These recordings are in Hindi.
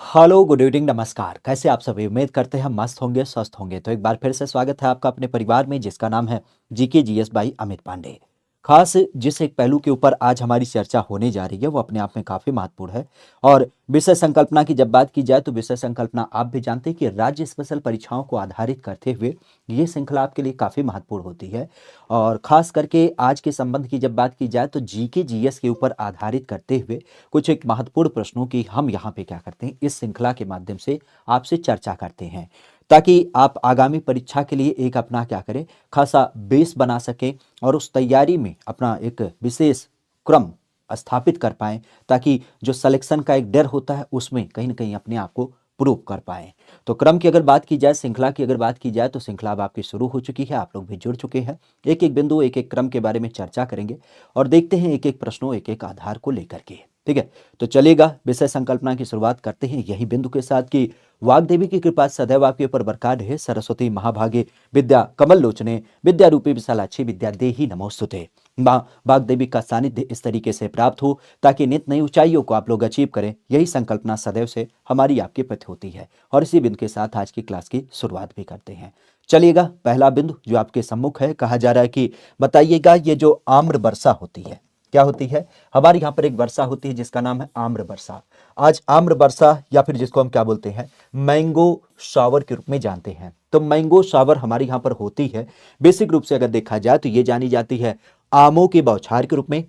हेलो, गुड इवनिंग, नमस्कार। कैसे आप सभी? उम्मीद करते हैं मस्त होंगे, स्वस्थ होंगे। तो एक बार फिर से स्वागत है आपका अपने परिवार में, जिसका नाम है GK GS by Amit Pandey. खास जिस एक पहलू के ऊपर आज हमारी चर्चा होने जा रही है वो अपने आप में काफी महत्वपूर्ण है। और विषय संकल्पना की जब बात की जाए तो विषय संकल्पना आप भी जानते हैं कि राज्य स्पेशल परीक्षाओं को आधारित करते हुए ये श्रृंखला आपके लिए काफी महत्वपूर्ण होती है। और खास करके आज के संबंध की जब बात की जाए तो जीके जीएस के ऊपर आधारित करते हुए कुछ एक महत्वपूर्ण प्रश्नों की हम यहाँ पे क्या करते हैं, इस श्रृंखला के माध्यम से आपसे चर्चा करते हैं, ताकि आप आगामी परीक्षा के लिए एक अपना क्या करें, खासा बेस बना सकें और उस तैयारी में अपना एक विशेष क्रम स्थापित कर पाएं, ताकि जो सिलेक्शन का एक डर होता है उसमें कहीं ना कहीं अपने आप को प्रूव कर पाएं। तो क्रम की अगर बात की जाए, श्रृंखला की अगर बात की जाए, तो श्रृंखला अब आपकी शुरू हो चुकी है, आप लोग भी जुड़ चुके हैं। एक एक बिंदु, एक एक क्रम के बारे में चर्चा करेंगे और देखते हैं एक एक प्रश्नों, एक एक आधार को लेकर के। ठीक है, तो चलिएगा विषय संकल्पना की शुरुआत करते हैं यही बिंदु के साथ कि वाग्देवी की कृपा सदैव आपके ऊपर बरकरार रहे। सरस्वती महाभागे विद्या कमल लोचने, विद्या रूपी विशालाक्षी विद्या देही नमोस्तुते। माँ वाग्देवी का सानिध्य इस तरीके से प्राप्त हो ताकि नित नई ऊंचाइयों को आप लोग अचीव करें, यही संकल्पना सदैव से हमारी आपके प्रति होती है। और इसी बिंदु के साथ आज की क्लास की शुरुआत भी करते हैं। चलिएगा, पहला बिंदु जो आपके सम्मुख है, कहा जा रहा है कि बताइएगा ये जो आम्र वर्षा होती है क्या होती है। हमारे यहाँ पर एक वर्षा होती है जिसका नाम है आम्र वर्षा। आज आम्र वर्षा या फिर जिसको हम क्या बोलते हैं, मैंगो शावर के रूप में जानते हैं। तो मैंगो शावर हमारे यहाँ पर होती है बेसिक रूप से अगर देखा जाए तो ये जानी जाती है आमों के बौछार के रूप में,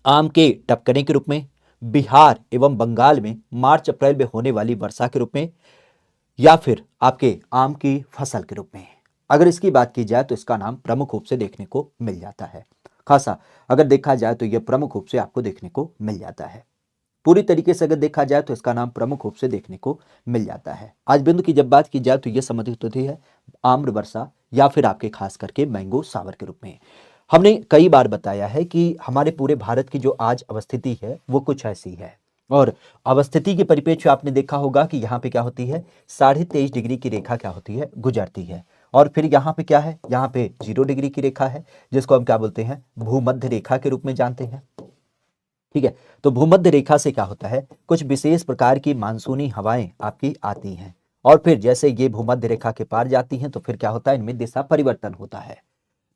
आम के टपकने के रूप में, बिहार एवं बंगाल में मार्च अप्रैल में होने वाली वर्षा के रूप में, या फिर आपके आम की फसल के रूप में। अगर इसकी बात की जाए तो इसका नाम प्रमुख रूप से देखने को मिल जाता है। खासा अगर देखा जाए तो यह प्रमुख रूप से आपको देखने को मिल जाता है। पूरी तरीके से अगर देखा जाए तो इसका नाम प्रमुख रूप से देखने को मिल जाता है। आज बिंदु की जब बात की जाए तो यह संबंधित होती है आम्र वर्षा या फिर आपके खास करके मैंगो सावर के रूप में। हमने कई बार बताया है कि हमारे पूरे भारत की जो आज अवस्थिति है वो कुछ ऐसी है। और अवस्थिति के परिप्रेक्ष्य आपने देखा होगा कि यहाँ पे क्या होती है, 23.5 डिग्री की रेखा क्या होती है, गुजरती है। और फिर यहाँ पे क्या है, यहाँ पे 0 डिग्री की रेखा है जिसको हम क्या बोलते हैं, भूमध्य रेखा के रूप में जानते हैं। ठीक है, तो भूमध्य रेखा से क्या होता है, कुछ विशेष प्रकार की मानसूनी हवाएं आपकी आती हैं और फिर जैसे ये भूमध्य रेखा के पार जाती हैं तो फिर क्या होता है, इनमें दिशा परिवर्तन होता है।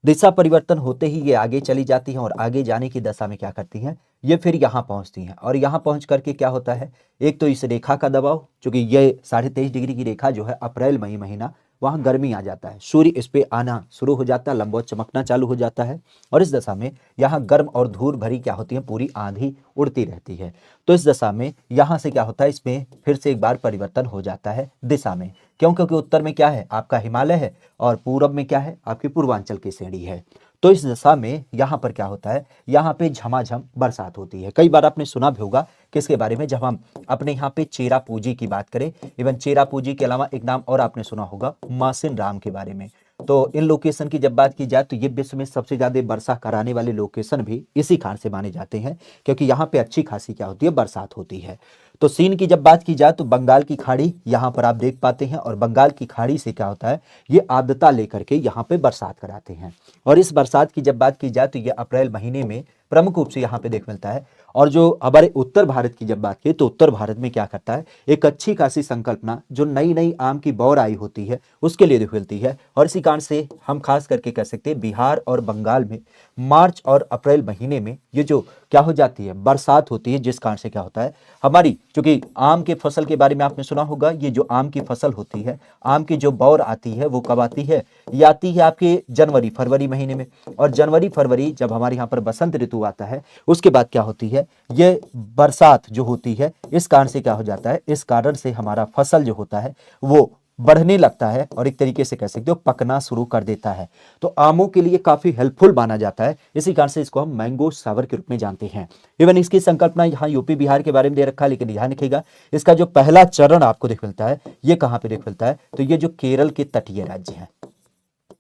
दिशा परिवर्तन होते ही ये आगे चली जाती हैं और आगे जाने की दशा में क्या करती हैं, ये फिर यहाँ पहुंचती हैं। और यहाँ पहुंच करके क्या होता है, एक तो इस रेखा का दबाव, क्योंकि ये 23.5 डिग्री की रेखा जो है अप्रैल मई महीना, वहां गर्मी आ जाता है, सूर्य इस पे आना शुरू हो जाता है, लंबवत चमकना चालू हो जाता है। और इस दशा में यहाँ गर्म और धूल भरी क्या होती है, पूरी आंधी उड़ती रहती है। तो इस दशा में यहाँ से क्या होता है, इसमें फिर से एक बार परिवर्तन हो जाता है दिशा में। क्यों? क्योंकि उत्तर में क्या है, आपका हिमालय है और पूरब में क्या है, आपकी पूर्वांचल की श्रेणी है। तो इस दशा में यहाँ पर क्या होता है, यहाँ पे झमाझम बरसात होती है। कई बार आपने सुना भी होगा किसके बारे में, जब हम अपने यहाँ पे चेरा पूंजी की बात करें, इवन चेरा पूंजी के अलावा एक नाम और आपने सुना होगा, मासिन राम के बारे में। तो इन लोकेशन की जब बात की जाए तो ये विश्व में सबसे ज्यादा वर्षा कराने वाले लोकेशन भी इसी कारण से माने जाते हैं, क्योंकि यहाँ पे अच्छी खासी क्या होती है, बरसात होती है। तो सीन की जब बात की जाए तो बंगाल की खाड़ी यहाँ पर आप देख पाते हैं, और बंगाल की खाड़ी से क्या होता है, ये आर्द्रता लेकर के यहाँ पे बरसात कराते हैं। और इस बरसात की जब बात की जाए तो ये अप्रैल महीने में प्रमुख रूप से यहाँ पे देख मिलता है। और जो हमारे उत्तर भारत की जब बात की तो उत्तर भारत में क्या करता है, एक अच्छी खासी संकल्पना जो नई नई आम की बौर आई होती है उसके लिए मिलती है। और इसी कारण से हम खास करके कह सकते हैं बिहार और बंगाल में मार्च और अप्रैल महीने में ये जो क्या हो जाती है, बरसात होती है, जिस कारण से क्या होता है, हमारी क्योंकि आम के फसल के बारे में आपने सुना होगा, ये जो आम की फसल होती है, आम की जो बौर आती है वो कब आती है, ये आती है आपके जनवरी फरवरी महीने में। और जनवरी फरवरी जब हमारे यहाँ पर बसंत ऋतु आता है उसके बाद क्या होती है, ये बरसात जो होती है, इस कारण से क्या हो जाता है, इस कारण से हमारा फसल जो होता है वो बढ़ने लगता है और एक तरीके से कह सकते हो पकना शुरू कर देता है। तो आमों के लिए काफी हेल्पफुल माना जाता है, इसी कारण से इसको हम मैंगो सावर के रूप में जानते हैं। इवन इसकी संकल्पना यहाँ यूपी बिहार के बारे में दे रखा है, लेकिन ध्यान रखिएगा इसका जो पहला चरण आपको देख मिलता है, ये कहाँ पे देख मिलता है, तो ये जो केरल के तटीय राज्य है।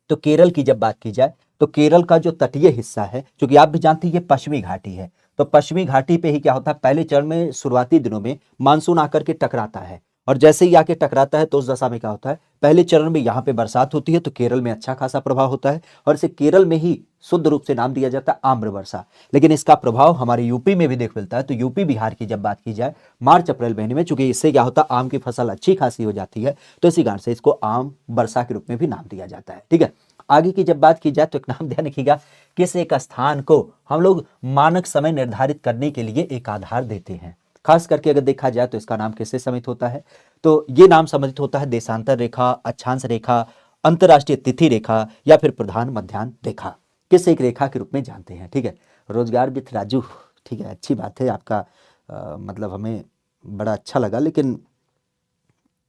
तो केरल की जब बात की जाए तो केरल का जो तटीय हिस्सा है, क्योंकि आप भी जानते हैं ये पश्चिमी घाटी है, तो पश्चिमी घाटी पे ही क्या होता है, पहले चरण में शुरुआती दिनों में मानसून आकर के टकराता है और जैसे ही आके टकराता है तो उस दशा में क्या होता है, पहले चरण में यहाँ पे बरसात होती है तो केरल में अच्छा खासा प्रभाव होता है और इसे केरल में ही शुद्ध रूप से नाम दिया जाता है आम्र वर्षा। लेकिन इसका प्रभाव हमारे यूपी में भी देख मिलता है। तो यूपी बिहार की जब बात की जाए मार्च अप्रैल महीने में, चूंकि इससे क्या होता है आम की फसल अच्छी खासी हो जाती है, तो इसी कारण से इसको आम वर्षा के रूप में भी नाम दिया जाता है। ठीक है, आगे की जब बात की जाए तो एक नाम ध्यान रखिएगा, किस एक स्थान को हम लोग मानक समय निर्धारित करने के लिए एक आधार देते हैं। खास करके अगर देखा जाए तो इसका नाम किससे सम्मिलित होता है, तो ये नाम सम्मिलित होता है देशांतर रेखा, अक्षांश रेखा, अंतरराष्ट्रीय तिथि रेखा या फिर प्रधान मध्याह्न रेखा, किस एक रेखा के रूप में जानते हैं। ठीक है, रोजगार विथ राजू, ठीक है, अच्छी बात है आपका, मतलब हमें बड़ा अच्छा लगा। लेकिन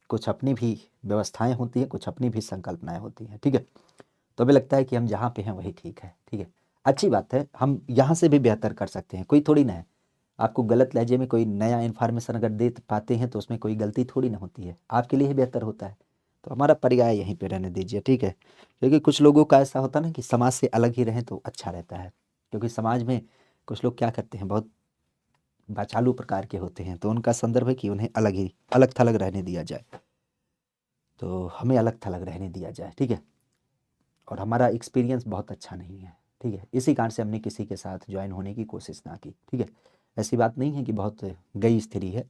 कुछ अपनी भी व्यवस्थाएं होती हैं, कुछ अपनी भी संकल्पनाएं होती हैं। ठीक है, तो हमें लगता है कि हम जहाँ पे हैं वही ठीक है। ठीक है, अच्छी बात है, हम यहाँ से भी बेहतर कर सकते हैं, कोई थोड़ी ना है। आपको गलत लहजे में कोई नया इन्फॉर्मेशन अगर दे पाते हैं तो उसमें कोई गलती थोड़ी ना होती है, आपके लिए ही बेहतर होता है। तो हमारा पर्याय यहीं पे रहने दीजिए। ठीक है, क्योंकि कुछ लोगों का ऐसा होता है ना कि समाज से अलग ही रहें तो अच्छा रहता है, क्योंकि समाज में कुछ लोग क्या करते हैं, बहुत बाचालू प्रकार के होते हैं, तो उनका संदर्भ है कि उन्हें अलग थलग रहने दिया जाए। तो हमें अलग थलग रहने दिया जाए। ठीक है, और हमारा एक्सपीरियंस बहुत अच्छा नहीं है। ठीक है, इसी कारण से हमने किसी के साथ ज्वाइन होने की कोशिश ना की। ठीक है, ऐसी बात नहीं है कि बहुत गई स्थिति है,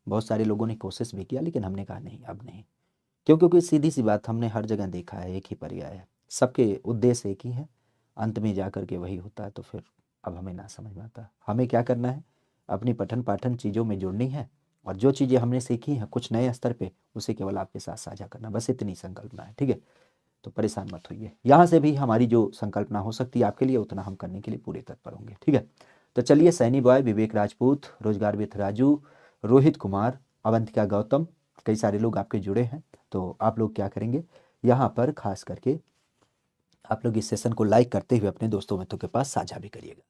बहुत सारे लोगों ने कोशिश भी किया, लेकिन हमने कहा नहीं, अब नहीं। क्यों? क्योंकि सीधी सी बात हमने हर जगह देखा है, एक ही पर्याय है, सबके उद्देश्य एक ही है, अंत में जा कर के वही होता है। तो फिर अब हमें ना समझ में आता, हमें क्या करना है, अपनी पठन पाठन चीज़ों में जुड़नी है, और जो चीज़ें हमने सीखी हैं कुछ नए स्तर पे, उसे केवल आपके साथ साझा करना, बस इतनी संकल्पना है। ठीक है, तो परेशान मत होइए, यहाँ से भी हमारी जो संकल्पना हो सकती है आपके लिए उतना हम करने के लिए पूरे तत्पर होंगे। ठीक है, तो चलिए, सैनी बॉय, विवेक राजपूत, रोजगार विथ राजू, रोहित कुमार, अवंतिका गौतम, कई सारे लोग आपके जुड़े हैं। तो आप लोग क्या करेंगे, यहाँ पर खास करके आप लोग इस सेशन को लाइक करते हुए अपने दोस्तों मित्रों के पास साझा भी करिएगा।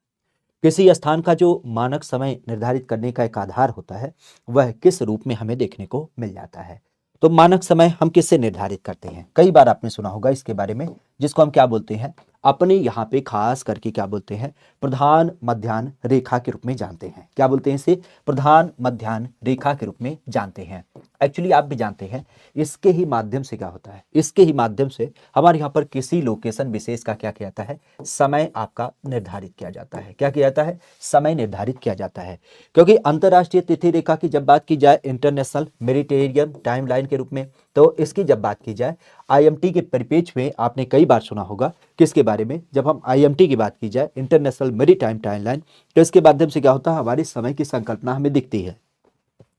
किसी स्थान का जो मानक समय निर्धारित करने का एक आधार होता है, वह किस रूप में हमें देखने को मिल जाता है। तो मानक समय हम किससे निर्धारित करते हैं, कई बार आपने सुना होगा इसके बारे में, जिसको हम क्या बोलते हैं, अपने यहाँ पे खास करके क्या बोलते हैं, प्रधान मध्याह्न रेखा के रूप में जानते हैं। क्या बोलते हैं इसे, प्रधान मध्याह्न रेखा के रूप में जानते हैं। एक्चुअली आप भी जानते हैं, इसके ही माध्यम से क्या होता है, इसके ही माध्यम से हमारे यहाँ पर किसी लोकेशन विशेष का क्या किया जाता है, समय आपका निर्धारित किया जाता है। क्या किया जाता है, समय निर्धारित किया जाता है। क्योंकि अंतरराष्ट्रीय तिथि रेखा की जब बात की जाए, इंटरनेशनल मेरिटेरियन टाइमलाइन के रूप में, तो इसकी जब बात की जाए आईएमटी के परिप्रेक्ष्य में, आपने कई बार सुना होगा किसके बारे में, जब हम आईएमटी की बात की जाए, इंटरनेशनल मेरीटाइम टाइमलाइन, तो इसके माध्यम से क्या होता है, हमारे समय की संकल्पना हमें दिखती है।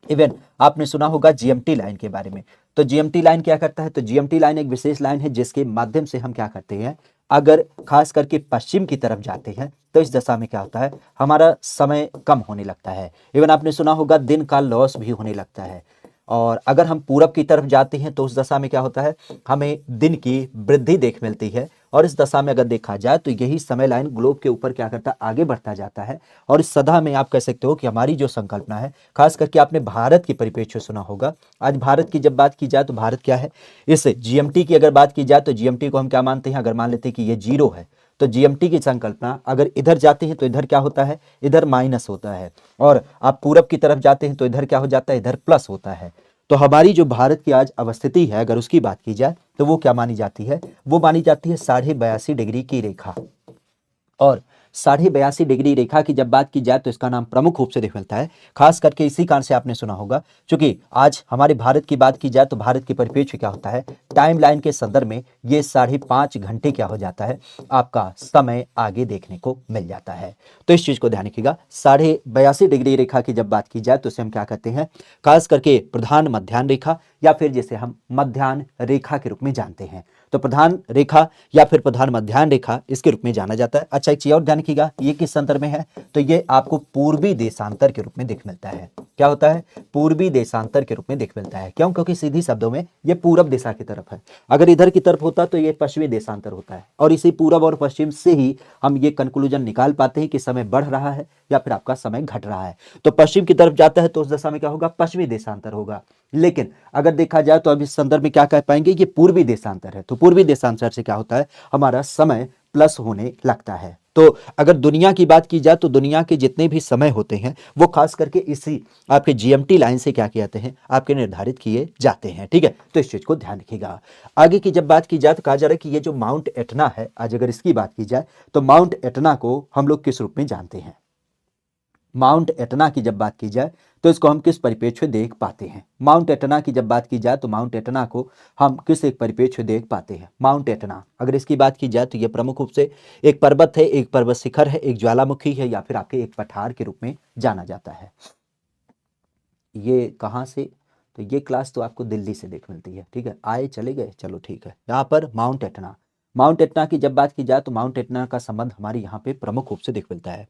इवन आपने सुना होगा जीएमटी लाइन के बारे में। तो जीएमटी लाइन क्या करता है, तो जीएमटी लाइन एक विशेष लाइन है जिसके माध्यम से हम क्या करते हैं, अगर खास करके पश्चिम की तरफ जाते हैं तो इस दशा में क्या होता है, हमारा समय कम होने लगता है। इवन आपने सुना होगा दिन का लॉस भी होने लगता है। और अगर हम पूरब की तरफ जाते हैं तो उस दशा में क्या होता है, हमें दिन की वृद्धि देख मिलती है। और इस दशा में अगर देखा जाए तो यही समय लाइन ग्लोब के ऊपर क्या करता है, आगे बढ़ता जाता है। और इस सदा में आप कह सकते हो कि हमारी जो संकल्पना है, खास करके आपने भारत की परिप्रेक्ष्य सुना होगा। आज भारत की जब बात की जाए तो भारत क्या है, इस जीएमटी की अगर बात की जाए तो जीएमटी को हम क्या मानते हैं, अगर मान लेते हैं कि ये जीरो है तो जीएमटी की संकल्पना, अगर इधर जाते हैं तो इधर क्या होता है, इधर माइनस होता है। और आप पूरब की तरफ जाते हैं तो इधर क्या हो जाता है, इधर प्लस होता है। तो हमारी जो भारत की आज अवस्थिति है, अगर उसकी बात की जाए तो वो क्या मानी जाती है, वो मानी जाती है 82.5 डिग्री की रेखा। और 82.5 डिग्री रेखा की जब बात की जाए तो इसका नाम प्रमुख रूप से देख मिलता है, खास करके इसी कारण से आपने सुना होगा, क्योंकि आज हमारे भारत की बात की जाए तो भारत की परिप्रेक्ष्य क्या होता है, टाइम लाइन के संदर्भ में ये 5.5 घंटे क्या हो जाता है, आपका समय आगे देखने को मिल जाता है। तो इस चीज को ध्यान रखिएगा, 82.5 डिग्री रेखा की जब बात की जाए तो इसे हम क्या कहते हैं, खास करके प्रधान मध्याह्न रेखा, या फिर जिसे हम मध्याह्न रेखा के रूप में जानते हैं। तो प्रधान रेखा या फिर प्रधान मध्याह्न रेखा इसके रूप में जाना जाता है। अच्छा, एक चीज और ध्यान रखिएगा, ये किस संदर्भ में है, तो ये आपको पूर्वी देशांतर के रूप में दिख मिलता है। क्या होता है, पूर्वी देशांतर के रूप में दिख मिलता है। क्यों, क्योंकि सीधी शब्दों में ये पूरब दिशा की तरफ है, अगर इधर की तरफ होता तो ये पश्चिमी देशांतर होता है। और इसी पूरब और पश्चिम से ही हम ये कंक्लूजन निकाल पाते हैं कि समय बढ़ रहा है या फिर आपका समय घट रहा है। तो पश्चिम की तरफ जाता है तो उस दशा में क्या होगा, पश्चिमी देशांतर होगा। लेकिन अगर देखा जाए तो अब इस संदर्भ में क्या कह पाएंगे, ये पूर्वी देशांतर है। तो पूर्वी देशांतर से क्या होता है, हमारा समय प्लस होने लगता है। तो अगर दुनिया की बात की जाए तो दुनिया के जितने भी समय होते हैं वो खास करके इसी आपके जीएमटी लाइन से क्या कहते हैं आपके निर्धारित किए जाते हैं। ठीक है, तो इस चीज को ध्यान रखिएगा। आगे की जब बात की जाए तो कहा जा रहा है कि ये जो माउंट एटना है, आज अगर इसकी बात की जाए तो माउंट एटना को हम लोग किस रूप में जानते हैं? माउंट एटना की जब बात की जाए तो इसको हम किस परिप्रेक्ष्य में देख पाते हैं? माउंट एटना की जब बात की जाए तो माउंट एटना को हम किस एक परिप्रेक्ष्य में देख पाते हैं? माउंट एटना अगर इसकी बात की जाए तो यह प्रमुख रूप से एक पर्वत है, एक पर्वत शिखर है, एक ज्वालामुखी है, या फिर आपके एक पठार के रूप में जाना जाता है। ये कहाँ से? तो ये क्लास तो आपको दिल्ली से देख मिलती है। ठीक है, आए चले गए, चलो ठीक है। यहाँ पर माउंट एटना, माउंट एटना की जब बात की जाए तो माउंट एटना का संबंध हमारे यहाँ पे प्रमुख रूप से देख मिलता है।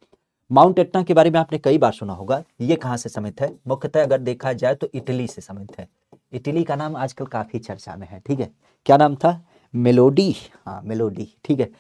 माउंट एटना के बारे में आपने कई बार सुना होगा। ये कहाँ से समित है? मुख्यतः अगर देखा जाए तो इटली से समित है। इटली का नाम आजकल काफी चर्चा में है। ठीक है, क्या नाम था? मेलोडी। हाँ, मेलोडी। ठीक है,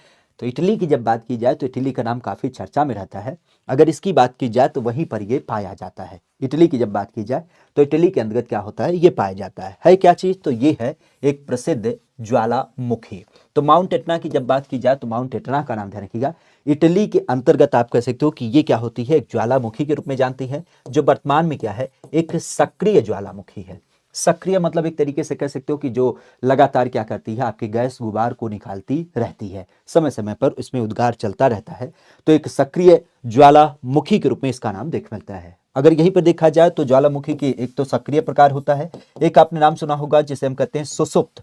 तो इटली की जब बात की जाए तो इटली का नाम काफी चर्चा में रहता है। अगर इसकी बात की जाए तो वहीं पर ये पाया जाता है। इटली की जब बात की जाए तो इटली के अंतर्गत क्या होता है? ये पाया जाता है क्या चीज? तो ये है एक प्रसिद्ध ज्वालामुखी। तो माउंट एटना की जब बात की जाए तो माउंट एटना का नाम ध्यान रखिएगा। इटली के अंतर्गत आप कह सकते हो कि ये क्या होती है? एक ज्वालामुखी के रूप में जानती है, जो वर्तमान में क्या है? एक सक्रिय ज्वालामुखी है। सक्रिय मतलब एक तरीके से कह सकते हो कि जो लगातार क्या करती है? आपके गैस गुबार को निकालती रहती है, समय समय पर इसमें उद्गार चलता रहता है। तो एक सक्रिय ज्वालामुखी के रूप में इसका नाम देख मिलता है। अगर यहीं पर देखा जाए तो ज्वालामुखी की एक तो सक्रिय प्रकार होता है, एक आपने नाम सुना होगा जिसे हम कहते हैं सुसुप्त।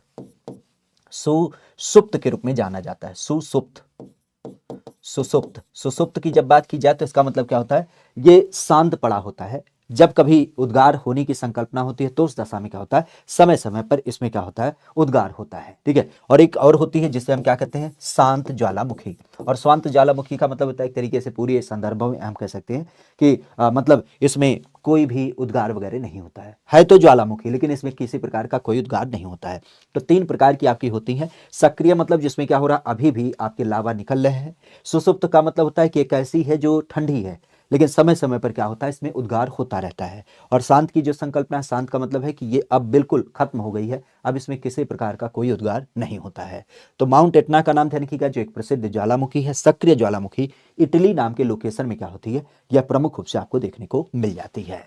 सुसुप्त के रूप में जाना जाता है। सुसुप्त, सुसुप्त। सुसुप्त की जब बात की जाए तो इसका मतलब क्या होता है? ये शांत पड़ा होता है। जब कभी उद्गार होने की संकल्पना होती है तो उस दशा में क्या होता है? समय समय पर इसमें क्या होता है? उद्गार होता है। ठीक है, और एक और होती है जिसे हम क्या कहते हैं? शांत ज्वालामुखी। और शांत ज्वालामुखी का मतलब होता है एक तरीके से पूरी संदर्भों में हम कह सकते हैं कि मतलब इसमें कोई भी उद्गार वगैरह नहीं होता है तो ज्वालामुखी, लेकिन इसमें किसी प्रकार का कोई उद्गार नहीं होता है। तो तीन प्रकार की आपकी होती है। सक्रिय मतलब जिसमें क्या हो रहा है? अभी भी आपके लावा निकल रहे हैं। सुसुप्त का मतलब होता है कि एक ऐसी है जो ठंडी है, लेकिन समय समय पर क्या होता है? इसमें उद्गार होता रहता है। और शांत की जो संकल्पना है, शांत का मतलब है कि ये अब बिल्कुल खत्म हो गई है, अब इसमें किसी प्रकार का कोई उद्गार नहीं होता है। तो माउंट एटना का नाम ध्यान रखिएगा, जो एक प्रसिद्ध ज्वालामुखी है, सक्रिय ज्वालामुखी, इटली नाम के लोकेशन में क्या होती है? यह प्रमुख रूप से आपको देखने को मिल जाती है।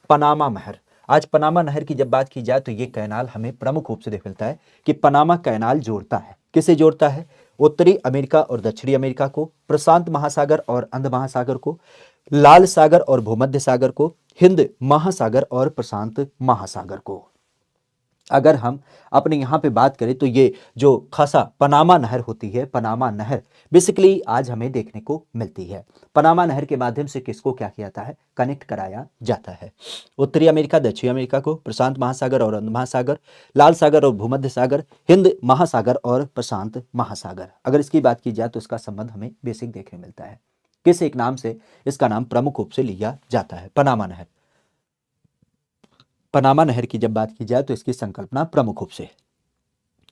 पनामा नहर, आज पनामा नहर की जब बात की जाए तो ये कैनाल हमें प्रमुख रूप से देख मिलता है कि पनामा कैनाल जोड़ता है। किसे जोड़ता है? उत्तरी अमेरिका और दक्षिणी अमेरिका को, प्रशांत महासागर और अंध महासागर को, लाल सागर और भूमध्य सागर को, हिंद महासागर और प्रशांत महासागर को। अगर हम अपने यहाँ पे बात करें तो ये जो खासा पनामा नहर होती है, पनामा नहर बेसिकली आज हमें देखने को मिलती है। पनामा नहर के माध्यम से किसको क्या किया जाता है? कनेक्ट कराया जाता है। उत्तरी अमेरिका, दक्षिणी अमेरिका को, प्रशांत महासागर और अंध महासागर, लाल सागर और भूमध्य सागर, हिंद महासागर और प्रशांत महासागर। अगर इसकी बात की जाए तो इसका संबंध हमें बेसिक देखने मिलता है। किस एक नाम से इसका नाम प्रमुख रूप से लिया जाता है? पनामा नहर। पनामा नहर की जब बात की जाए तो इसकी संकल्पना प्रमुख रूप से,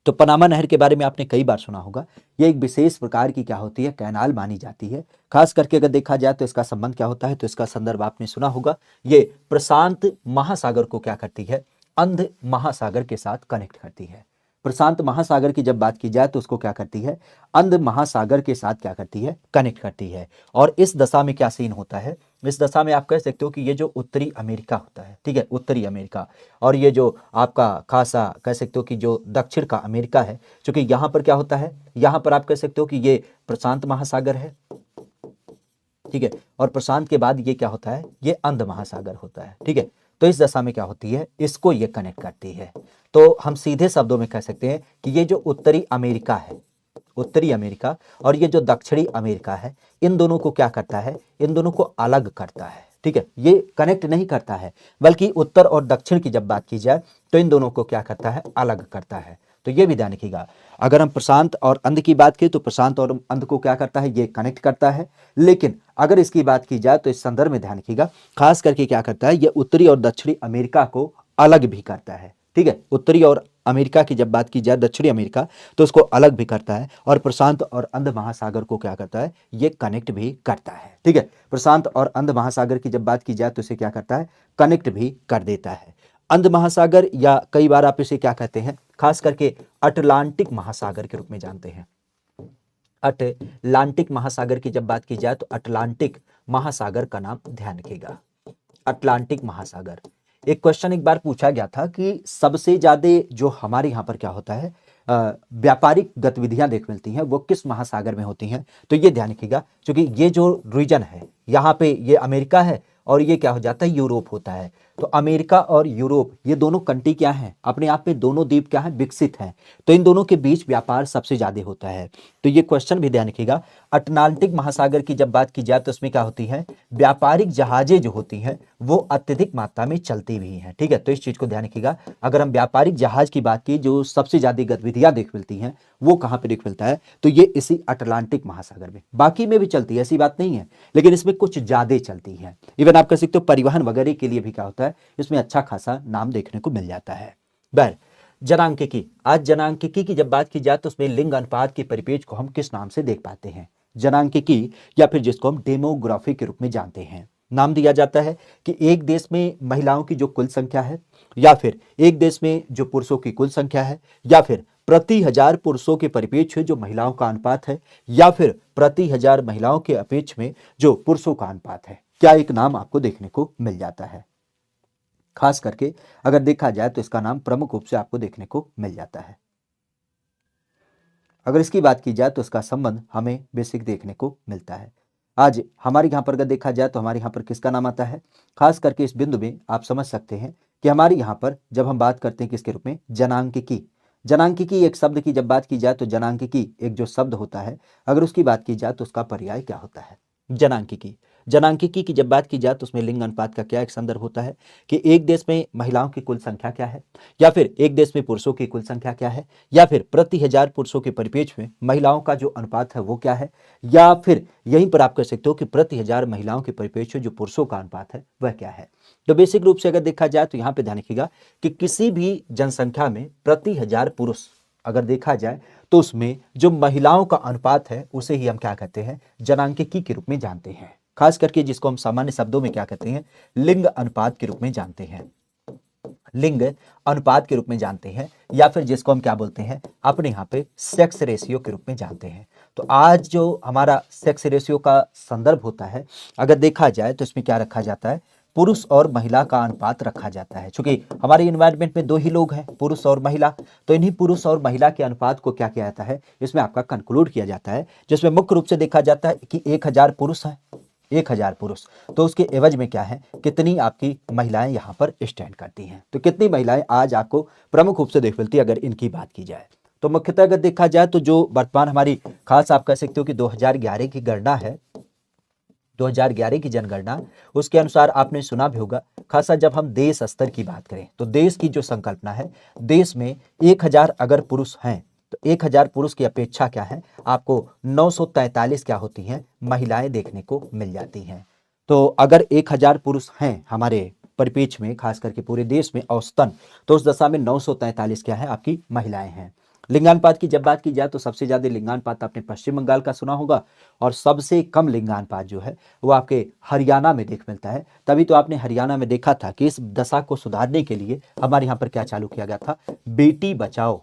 तो पनामा नहर के बारे में आपने कई बार सुना होगा। यह एक विशेष प्रकार की क्या होती है? कैनाल मानी जाती है। खास करके अगर देखा जाए तो इसका संबंध क्या होता है? तो इसका संदर्भ आपने सुना होगा, ये प्रशांत महासागर को क्या करती है? अंध महासागर के साथ कनेक्ट करती है। प्रशांत महासागर की जब बात की जाए तो उसको क्या करती है? अंध महासागर के साथ क्या करती है? कनेक्ट करती है। और इस दशा में क्या सीन होता है? इस दशा में आप कह सकते हो कि ये जो उत्तरी अमेरिका होता है, ठीक है, उत्तरी अमेरिका, और ये जो आपका खासा कह सकते हो कि जो दक्षिण का अमेरिका है, क्योंकि यहाँ पर क्या होता है? यहाँ पर आप कह सकते हो कि ये प्रशांत महासागर है, ठीक है, और प्रशांत के बाद ये क्या होता है? ये अंध महासागर होता है। ठीक है, तो इस दशा में क्या होती है? इसको ये कनेक्ट करती है। तो हम सीधे शब्दों में कह सकते हैं कि ये जो उत्तरी अमेरिका है, उत्तरी अमेरिका, और ये जो दक्षिणी अमेरिका है, इन दोनों को क्या करता है? इन दोनों को अलग करता है। ठीक है, ये कनेक्ट नहीं करता है, बल्कि उत्तर और दक्षिण की जब बात की जाए तो इन दोनों को क्या करता है? अलग करता है। तो ये भी ध्यान रखिएगा। अगर हम प्रशांत और अंध की बात करें तो प्रशांत और अंध को क्या करता है? ये कनेक्ट करता है। लेकिन अगर इसकी बात की जाए तो इस संदर्भ में ध्यान रखिएगा, खास करके क्या करता है? ये उत्तरी और दक्षिणी अमेरिका को अलग भी करता है। ठीक है, उत्तरी और अमेरिका की जब बात की जाए, दक्षिणी अमेरिका, तो उसको अलग भी करता है। और प्रशांत और अंध महासागर को क्या करता है? ये कनेक्ट भी करता है। ठीक है, प्रशांत और अंध महासागर की जब बात की जाए तो इसे क्या करता है? कनेक्ट भी कर देता है। अंध महासागर, या कई बार आप इसे क्या कहते हैं? खास करके अटलांटिक महासागर के रूप में जानते हैं। अटलांटिक महासागर की जब बात की जाए तो अटलांटिक महासागर का नाम ध्यान रखिएगा, अटलांटिक महासागर। एक क्वेश्चन एक बार पूछा गया था कि सबसे ज्यादा जो हमारे यहाँ पर क्या होता है व्यापारिक गतिविधियां देख मिलती हैं वो किस महासागर में होती हैं, तो ये ध्यान रखिएगा क्योंकि ये जो रीजन है यहाँ पे ये अमेरिका है और ये क्या हो जाता है यूरोप होता है। तो अमेरिका और यूरोप ये दोनों कंट्री क्या हैं, अपने आप में दोनों द्वीप क्या हैं, विकसित हैं। तो इन दोनों के बीच व्यापार सबसे ज्यादा होता है। तो ये क्वेश्चन भी ध्यान रखिएगा। अटलांटिक महासागर की जब बात की जाए तो उसमें क्या होती है, व्यापारिक जहाजें जो होती हैं वो अत्यधिक मात्रा में चलती भी हैं। ठीक है, तो इस चीज को ध्यान रखिएगा। अगर हम व्यापारिक जहाज की बात की जो सबसे ज्यादा गतिविधियां देख मिलती हैं वो कहां पे देख मिलता है, तो ये इसी अटलांटिक महासागर में। बाकी में भी चलती है ऐसी बात नहीं है, लेकिन इसमें कुछ ज्यादा चलती है। इवन आप कह सकते हो परिवहन वगैरह के लिए भी क्या होता है, इसमें अच्छा खासा नाम देखने को मिल जाता है। बर जनांकिकी, आज जनांकिकी की जब बात की जाए तो उसमें लिंग अनुपात के परिपेक्ष को हम किस नाम से देख पाते हैं, जनांकिकी, या फिर जिसको हम डेमोग्राफी के रूप में जानते हैं। नाम दिया जाता है कि एक देश में महिलाओं की जो कुल संख्या है, या फिर एक देश में जो पुरुषों की कुल संख्या है, या फिर प्रति हजार पुरुषों के परिपेक्ष जो महिलाओं का अनुपात है, या फिर प्रति हजार महिलाओं के अपेक्ष में जो पुरुषों का अनुपात है, क्या एक नाम आपको देखने को मिल जाता है। खास करके अगर देखा जाए तो इसका नाम प्रमुख रूप से आपको देखने को मिल जाता है। अगर इसकी बात की जाए तो इसका संबंध हमें बेसिक देखने को मिलता है। आज हमारे यहाँ पर अगर देखा जाए तो हमारे यहाँ पर किसका नाम आता है, खास करके इस बिंदु में आप समझ सकते हैं कि हमारे यहाँ पर जब हम बात करते हैं किसके रूप में, जनांकिकी। जनांकिकी एक शब्द की जब बात की जाए तो जनांकिकी एक जो शब्द होता है अगर उसकी बात की जाए तो उसका पर्याय क्या होता है, जनांकिकी। जनांकिकी की जब बात की जाए तो उसमें लिंग अनुपात का क्या एक संदर्भ होता है कि एक देश में महिलाओं की कुल संख्या क्या है, या फिर एक देश में पुरुषों की कुल संख्या क्या है, या फिर प्रति हजार पुरुषों के परिपेक्ष में महिलाओं का जो अनुपात है वो क्या है, या फिर यहीं पर आप कह सकते हो कि प्रति हजार महिलाओं के परिपेक्ष में जो पुरुषों का अनुपात है वह क्या है। तो बेसिक रूप से अगर देखा जाए तो यहाँ पे ध्यान रखिएगा कि किसी भी जनसंख्या में प्रति हजार पुरुष अगर देखा जाए तो उसमें जो महिलाओं का अनुपात है उसे ही हम क्या कहते हैं, जनांकिकी के रूप में जानते हैं। खास करके जिसको हम सामान्य शब्दों में क्या कहते हैं, लिंग अनुपात के रूप में जानते हैं, लिंग अनुपात के रूप में जानते हैं, या फिर जिसको हम क्या बोलते हैं अपने यहाँ पे सेक्स रेशियो के रूप में जानते हैं। तो आज जो हमारा सेक्स रेशियो का संदर्भ होता है अगर देखा जाए तो इसमें क्या रखा जाता है, पुरुष और महिला का अनुपात रखा जाता है। क्योंकि हमारे इन्वायरमेंट में दो ही लोग हैं, पुरुष और महिला, तो इन्हीं पुरुष और महिला के अनुपात को क्या किया जाता है, इसमें आपका कंक्लूड किया जाता है, जिसमें मुख्य रूप से देखा जाता है कि 1000 पुरुष है, 1000 पुरुष, तो उसके एवज में क्या है, कितनी आपकी महिलाएं यहाँ पर स्टैंड करती हैं। तो कितनी महिलाएं आज आपको प्रमुख रूप से देख मिलती है अगर इनकी बात की जाए तो। मुख्यतः अगर देखा जाए तो जो वर्तमान हमारी खास आप कह सकते हो कि 2011 की गणना है, 2011 की जनगणना, उसके अनुसार आपने सुना भी होगा, खासा जब हम देश स्तर की बात करें तो देश की जो संकल्पना है, देश में 1000 अगर पुरुष हैं तो 1000 पुरुष की अपेक्षा क्या है, आपको 943 क्या होती हैं, महिलाएं देखने को मिल जाती हैं। तो अगर 1000 पुरुष हैं हमारे परिपेक्ष में, खास करके पूरे देश में औसतन, तो उस दशा में 943 क्या है, आपकी महिलाएं हैं। लिंगानुपात की जब बात की जाए तो सबसे ज्यादा लिंगानुपात आपने पश्चिम बंगाल का सुना होगा, और सबसे कम लिंगानुपात जो है वो आपके हरियाणा में देख मिलता है। तभी तो आपने हरियाणा में देखा था कि इस दशा को सुधारने के लिए हमारे यहाँ पर क्या चालू किया गया था, बेटी बचाओ,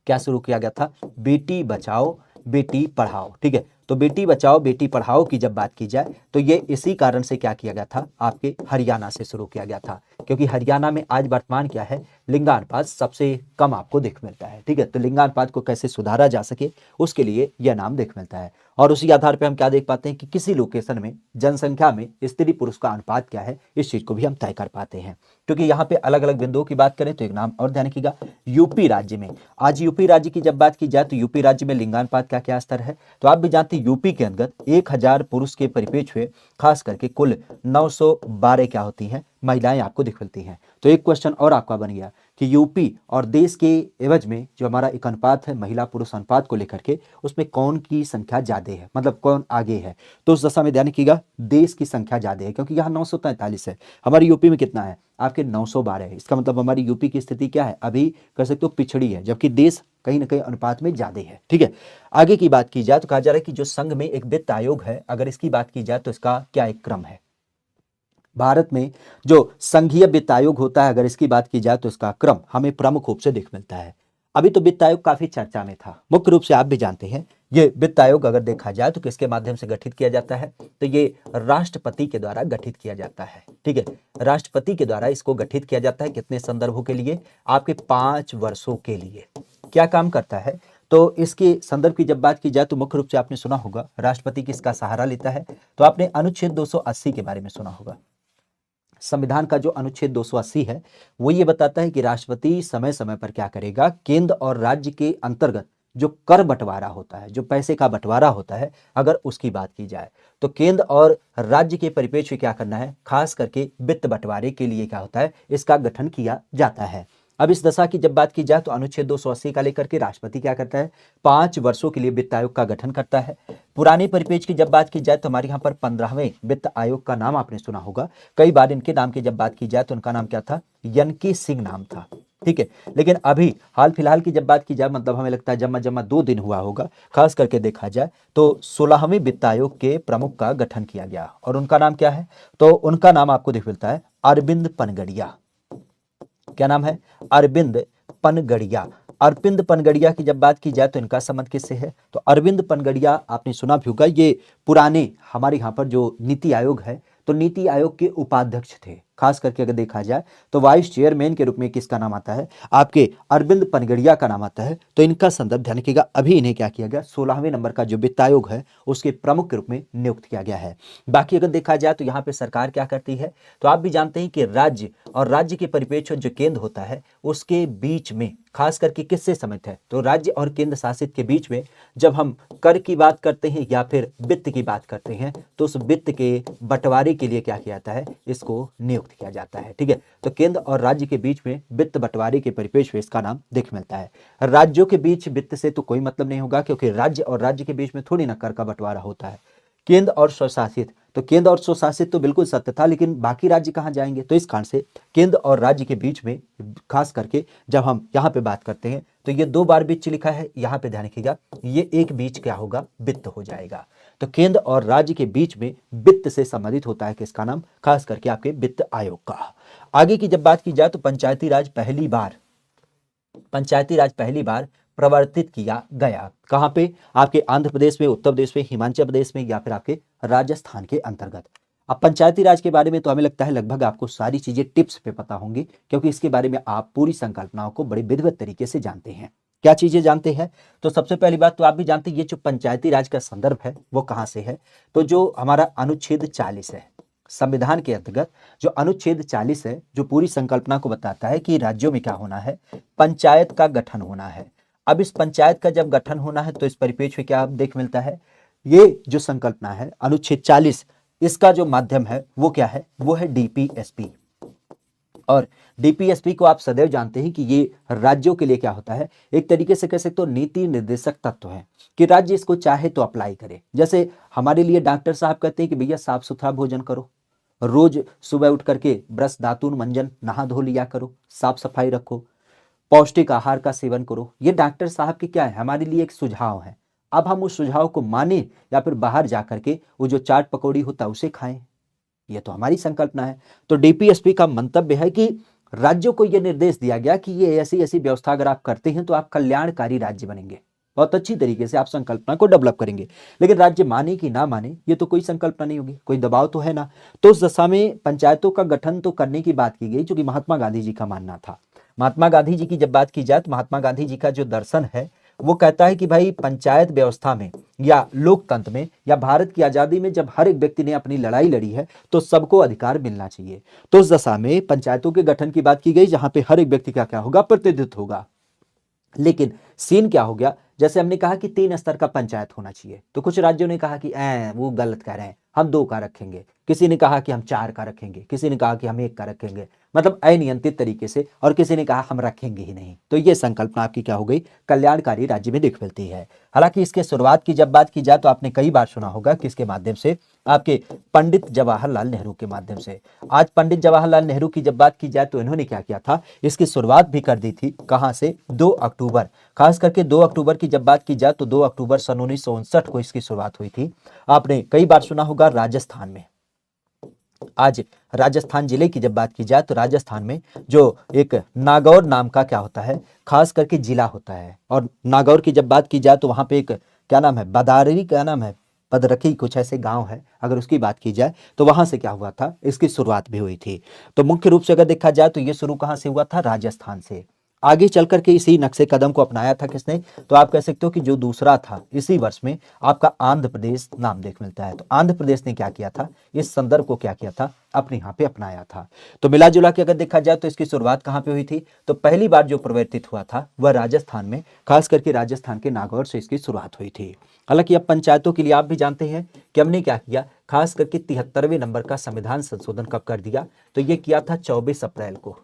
क्या शुरू किया गया था, बेटी बचाओ बेटी पढ़ाओ। ठीक है, तो बेटी बचाओ बेटी पढ़ाओ की जब बात की जाए तो ये इसी कारण से क्या किया गया था, आपके हरियाणा से शुरू किया गया था, क्योंकि हरियाणा में आज वर्तमान क्या है, लिंगानुपात सबसे कम आपको देख मिलता है। ठीक है, तो लिंगानुपात को कैसे सुधारा जा सके उसके लिए यह नाम देख मिलता है। और उसी आधार पर हम क्या देख पाते हैं कि किसी लोकेशन में जनसंख्या में स्त्री पुरुष का अनुपात क्या है, इस चीज को भी हम तय कर पाते हैं। क्योंकि यहाँ पे अलग अलग बिंदुओं की बात करें तो एक नाम और ध्यान रखिएगा, यूपी राज्य में, आज यूपी राज्य की जब बात की जाए तो यूपी राज्य में लिंगानुपात का क्या स्तर है, तो आप भी जानते हैं यूपी के अंदर 1000 पुरुष के परिपेक्ष में खास करके कुल 912 क्या होती हैं, महिलाएं आपको दिख मिलती हैं। तो एक क्वेश्चन और आपका बन गया कि यूपी और देश के एवज में जो हमारा एक अनुपात है महिला पुरुष अनुपात को लेकर के, उसमें कौन की संख्या ज्यादा है, मतलब कौन आगे है। तो उस दशा में ध्यान रखिएगा देश की संख्या ज्यादा है, क्योंकि यहाँ 943 है, हमारी यूपी में कितना है, आपके 912 है। इसका मतलब हमारी यूपी की स्थिति क्या है, अभी कर सकते हो पिछड़ी है, जबकि देश कहीं ना कहीं अनुपात में ज्यादा है। ठीक है, आगे की बात की जाए तो कहा जा रहा है कि जो संघ में एक वित्त आयोग है, अगर इसकी बात की जाए तो इसका क्या एक क्रम है, भारत में जो संघीय वित्त आयोग होता है अगर इसकी बात की जाए तो इसका क्रम हमें प्रमुख रूप से देख मिलता है। अभी तो वित्त आयोग काफी चर्चा में था। मुख्य रूप से आप भी जानते हैं ये वित्त आयोग अगर देखा जाए तो किसके माध्यम से गठित किया जाता है, तो ये राष्ट्रपति के द्वारा गठित किया जाता है। ठीक है, राष्ट्रपति के द्वारा इसको गठित किया जाता है। कितने संदर्भों के लिए? आपके 5 वर्षों के लिए। क्या काम करता है? तो इसके संदर्भ की जब बात की जाए तो मुख्य रूप से आपने सुना होगा राष्ट्रपति किसका सहारा लेता है, तो आपने अनुच्छेद 280 के बारे में सुना होगा। संविधान का जो अनुच्छेद 280 है वो ये बताता है कि राष्ट्रपति समय समय पर क्या करेगा, केंद्र और राज्य के अंतर्गत जो कर बंटवारा होता है, जो पैसे का बंटवारा होता है, अगर उसकी बात की जाए तो केंद्र और राज्य के परिप्रेक्ष्य में क्या करना है, खास करके वित्त बंटवारे के लिए क्या होता है, इसका गठन किया जाता है। अब इस दशा की जब बात की जाए तो अनुच्छेद 280 का लेकर के राष्ट्रपति क्या करता है, 5 वर्षों के लिए वित्त आयोग का गठन करता है। पुराने परिपेक्ष की जब बात की जाए तो हमारे यहाँ पर 15वें वित्त आयोग का नाम आपने सुना होगा। कई बार इनके नाम की जब बात की जाए तो उनका नाम क्या था, यनकी सिंह नाम था। ठीक है, लेकिन अभी हाल फिलहाल की जब बात की जाए, मतलब हमें लगता है जमा जमा 2 दिन हुआ होगा, खास करके देखा जाए तो 16वें वित्त आयोग के प्रमुख का गठन किया गया और उनका नाम क्या है, तो उनका नाम आपको दिख मिलता है अरविंद पनगड़िया। क्या नाम है? अरविंद पनगड़िया। अरविंद पनगड़िया की जब बात की जाए तो इनका संबंध किससे है, तो अरविंद पनगड़िया आपने सुना भी होगा, ये पुराने हमारे यहाँ पर जो नीति आयोग है तो नीति आयोग के उपाध्यक्ष थे। खास करके अगर देखा जाए तो वाइस चेयरमैन के रूप में किसका नाम आता है, आपके अरविंद पनगड़िया का नाम आता है। तो इनका संदर्भ ध्यान रखिएगा, अभी इन्हें क्या किया गया, 16वें नंबर का जो वित्त आयोग है उसके प्रमुख के रूप में नियुक्त किया गया है। बाकी अगर देखा जाए तो यहाँ पे सरकार क्या करती है, तो आप भी जानते हैं कि राज्य और राज्य के परिप्रेक्ष्य जो केंद्र होता है उसके बीच में खास करके किससे संबंधित है, तो राज्य और केंद्र शासित के बीच में जब हम कर की बात करते हैं या फिर वित्त की बात करते हैं तो उस वित्त के बंटवारे के लिए क्या किया जाता है, इसको नियुक्त किया जाता है। ठीक है, तो केंद्र और राज्य के बीच में वित्त बंटवारे के परिप्रेक्ष्य में इसका नाम देख मिलता है। राज्यों के बीच वित्त से तो कोई मतलब नहीं होगा, क्योंकि राज्य और राज्य के बीच में थोड़ी ना कर का बंटवारा होता है। केंद्र और स्वशासित, तो केंद्र और स्वशासित तो बिल्कुल सत्य था, लेकिन बाकी राज्य कहां जाएंगे, तो इस कारण से केंद्र और राज्य के बीच में खास करके जब हम यहाँ पे बात करते हैं तो ये 2 बार बीच लिखा है, यहाँ पे ध्यान रखिएगा ये एक बीच क्या होगा, वित्त हो जाएगा। तो केंद्र और राज्य के बीच में वित्त से संबंधित होता है किसका नाम, खास करके आपके वित्त आयोग का। आगे की जब बात की जाए तो पंचायती राज पहली बार प्रवर्तित किया गया। कहां पे, आपके आंध्र प्रदेश में, उत्तर प्रदेश में, हिमाचल प्रदेश में या फिर आपके राजस्थान के अंतर्गत। अब पंचायती राज के बारे में तो हमें लगता है लगभग आपको सारी चीजें टिप्स पे पता होंगी, क्योंकि इसके बारे में आप पूरी संकल्पनाओं को बड़े विधिवत तरीके से जानते हैं। क्या चीजें जानते हैं, तो सबसे पहली बात तो आप भी जानते हैं ये जो पंचायती राज का संदर्भ है वो कहां से है, तो जो हमारा अनुच्छेद 40 है संविधान के अंतर्गत, जो अनुच्छेद 40 है जो पूरी संकल्पना को बताता है कि राज्यों में क्या होना है, पंचायत का गठन होना है। अब इस पंचायत का जब गठन होना है तो इस परिप्रेक्ष्य में क्या देख मिलता है, ये जो संकल्पना है अनुच्छेद 40, इसका जो माध्यम है वो क्या है, वो है डीपीएसपी। और डीपीएसपी को आप सदैव जानते हैं कि ये राज्यों के लिए क्या होता है, एक तरीके से कह सकते हो नीति निर्देशक तत्व है कि राज्य इसको चाहे तो अप्लाई करे। जैसे हमारे लिए डॉक्टर साहब कहते हैं कि भैया साफ सुथरा भोजन करो, रोज सुबह उठ करके ब्रश दातुन मंजन नहा धो लिया करो, साफ सफाई रखो, पौष्टिक आहार का सेवन करो। ये डॉक्टर साहब के क्या है, हमारे लिए एक सुझाव है। अब हम उस सुझाव को माने या फिर बाहर जाकर के वो जो चाट पकौड़ी होता है उसे खाएं, ये तो हमारी संकल्पना है। तो डीपीएसपी का मंतव्य है कि राज्यों को यह निर्देश दिया गया कि ये ऐसी ऐसी व्यवस्था अगर आप करते हैं तो आप कल्याणकारी राज्य बनेंगे, बहुत अच्छी तरीके से आप संकल्पना को डेवलप करेंगे। लेकिन राज्य माने कि ना माने ये तो कोई संकल्पना नहीं होगी, कोई दबाव तो है ना। तो उस दशा में पंचायतों का गठन तो करने की बात की गई, जो कि महात्मा गांधी जी का मानना था। महात्मा गांधी जी की जब बात की जाए तो महात्मा गांधी जी का जो दर्शन है वो कहता है कि भाई पंचायत व्यवस्था में या लोकतंत्र में या भारत की आजादी में जब हर एक व्यक्ति ने अपनी लड़ाई लड़ी है तो सबको अधिकार मिलना चाहिए। तो उस दशा में पंचायतों के गठन की बात की गई, जहां पे हर एक व्यक्ति का क्या होगा, प्रतिनिधित्व होगा। लेकिन सीन क्या हो गया, जैसे हमने कहा कि 3 स्तर का पंचायत होना चाहिए, तो कुछ राज्यों ने कहा कि वो गलत कह रहे हैं, हम 2 का रखेंगे, किसी ने कहा कि हम 4 का रखेंगे, किसी ने कहा कि हम 1 का रखेंगे, मतलब अनियंत्रित तरीके से, और किसी ने कहा हम रखेंगे ही नहीं। तो ये संकल्पना आपकी क्या हो गई, कल्याणकारी राज्य में दिख मिलती है। हालांकि इसके शुरुआत की जब बात की जाए तो आपने कई बार सुना होगा किसके माध्यम से, आपके पंडित जवाहरलाल नेहरू के माध्यम से। आज पंडित जवाहरलाल नेहरू की जब बात की जाए तो इन्होंने क्या किया था, इसकी शुरुआत भी कर दी थी। कहां से, 2 अक्टूबर, खास करके 2 अक्टूबर की जब बात की जाए तो 2 अक्टूबर सन 1959 को इसकी शुरुआत हुई थी। आपने कई बार सुना होगा राजस्थान में, आज राजस्थान जिले की जब बात की जाए तो राजस्थान में जो एक नागौर नाम का क्या होता है, खास करके जिला होता है। और नागौर की जब बात की जाए तो वहाँ पे एक क्या नाम है, बदारी क्या नाम है, पदरखी कुछ ऐसे गांव है, अगर उसकी बात की जाए तो वहां से क्या हुआ था, इसकी शुरुआत भी हुई थी। तो मुख्य रूप से अगर देखा जाए तो ये शुरू कहाँ से हुआ था, राजस्थान से। आगे चल करके इसी नक्शे कदम को अपनाया था किसने, तो आप कह सकते हो कि जो दूसरा था इसी वर्ष में आपका आंध्र प्रदेश नाम देख मिलता है। तो आंध्र प्रदेश ने क्या किया था, इस संदर्भ को क्या किया था, अपने यहाँ पे अपनाया था। तो मिला जुला के अगर देखा जाए तो इसकी शुरुआत कहाँ पे हुई थी, तो पहली बार जो प्रवर्तित हुआ था वह राजस्थान में, खास करके राजस्थान के नागौर से इसकी शुरुआत हुई थी। हालांकि अब पंचायतों के लिए आप भी जानते हैं कि हमने क्या किया, खास करके 73वें नंबर का संविधान संशोधन कब कर दिया, तो ये किया था 24 अप्रैल को।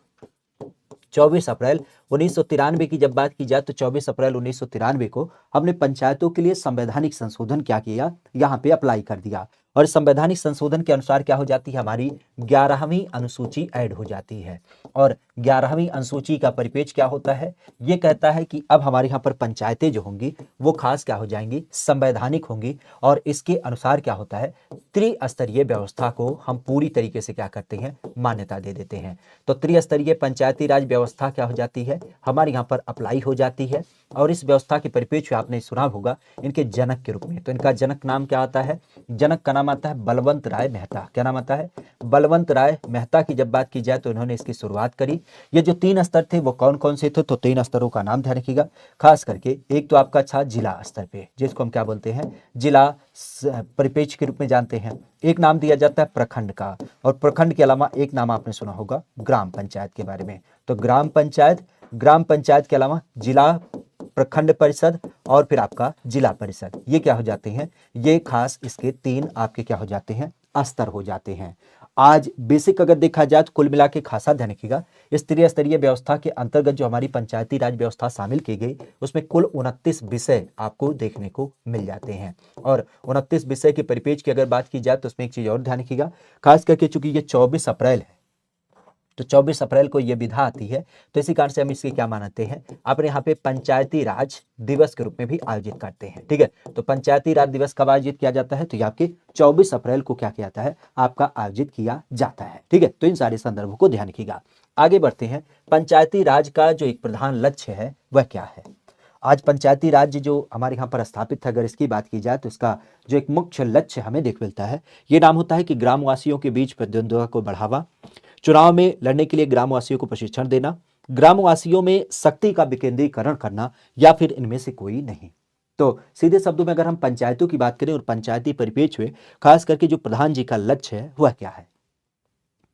24 अप्रैल 1993 की जब बात की जाए तो 24 अप्रैल 1993 को हमने पंचायतों के लिए संवैधानिक संशोधन क्या किया, यहाँ पे अप्लाई कर दिया। और संवैधानिक संशोधन के अनुसार क्या हो जाती है, हमारी 11वीं अनुसूची ऐड हो जाती है। और 11वीं अनुसूची का परिपेक्ष क्या होता है, ये कहता है कि अब हमारे यहाँ पर पंचायतें जो होंगी वो खास क्या हो जाएंगी, संवैधानिक होंगी। और इसके अनुसार क्या होता है, त्रिस्तरीय व्यवस्था को हम पूरी तरीके से क्या करते हैं, मान्यता दे देते हैं। तो त्रिस्तरीय पंचायती राज व्यवस्था क्या हो जाती है, हमारे यहाँ पर अप्लाई हो जाती है। और इस व्यवस्था के परिप्रेक्ष्य आपने सुना होगा इनके जनक के रूप में, तो इनका जनक नाम क्या आता है, जनक का नाम आता है बलवंत राय मेहता। क्या नाम आता है, बलवंत राय मेहता की जब बात की जाए तो इन्होंने इसकी शुरुआत करी। ये जो 3 स्तर थे वो कौन कौन से थे, तो 3 स्तरों का नाम ध्यान रखिएगा। खास करके एक तो आपका था जिला स्तर पे, जिसको हम क्या बोलते हैं, जिला परिपेक्ष के रूप में जानते हैं। एक नाम दिया जाता है प्रखंड का, और प्रखंड के अलावा एक नाम आपने सुना होगा ग्राम पंचायत के बारे में। तो ग्राम पंचायत के अलावा जिला, प्रखंड परिषद और फिर आपका जिला परिषद, ये क्या हो जाते हैं, ये खास इसके 3 आपके क्या हो जाते हैं, स्तर हो जाते हैं। आज बेसिक अगर देखा जाए तो कुल मिला के खासा ध्यान रखिएगा, इस त्रिस्तरीय व्यवस्था के अंतर्गत जो हमारी पंचायती राज व्यवस्था शामिल की गई उसमें कुल 29 विषय आपको देखने को मिल जाते हैं। और 29 विषय के परिपेक्ष की अगर बात की जाए तो उसमें एक चीज और ध्यान रखिएगा, खास करके चूंकि ये 24 अप्रैल है तो 24 अप्रैल को ये विधा आती है, तो इसी कारण से हम इसके क्या मानते हैं, अपने यहाँ पे पंचायती राज दिवस के रूप में भी आयोजित करते हैं। ठीक है, तो पंचायती राज दिवस कब आयोजित किया जाता है, तो ये आपके 24 अप्रैल को क्या किया जाता है, आपका आयोजित किया जाता है। ठीक है, तो इन सारे संदर्भों को ध्यान रखिएगा। आगे बढ़ते हैं, पंचायती राज का जो एक प्रधान लक्ष्य है वह क्या है। आज पंचायती राज जो हमारे यहाँ पर स्थापित है, अगर इसकी बात की जाए तो इसका जो एक मुख्य लक्ष्य हमें देख मिलता है, ये नाम होता है कि ग्रामवासियों के बीच प्रतिद्वंद्विता को बढ़ावा, चुनाव में लड़ने के लिए ग्रामवासियों को प्रशिक्षण देना, ग्रामवासियों में शक्ति का विकेंद्रीकरण करना, या फिर इनमें से कोई नहीं। तो सीधे शब्दों में अगर हम पंचायतों की बात करें और पंचायती परिपेक्ष में खास करके जो प्रधान जी का लक्ष्य है वह क्या है,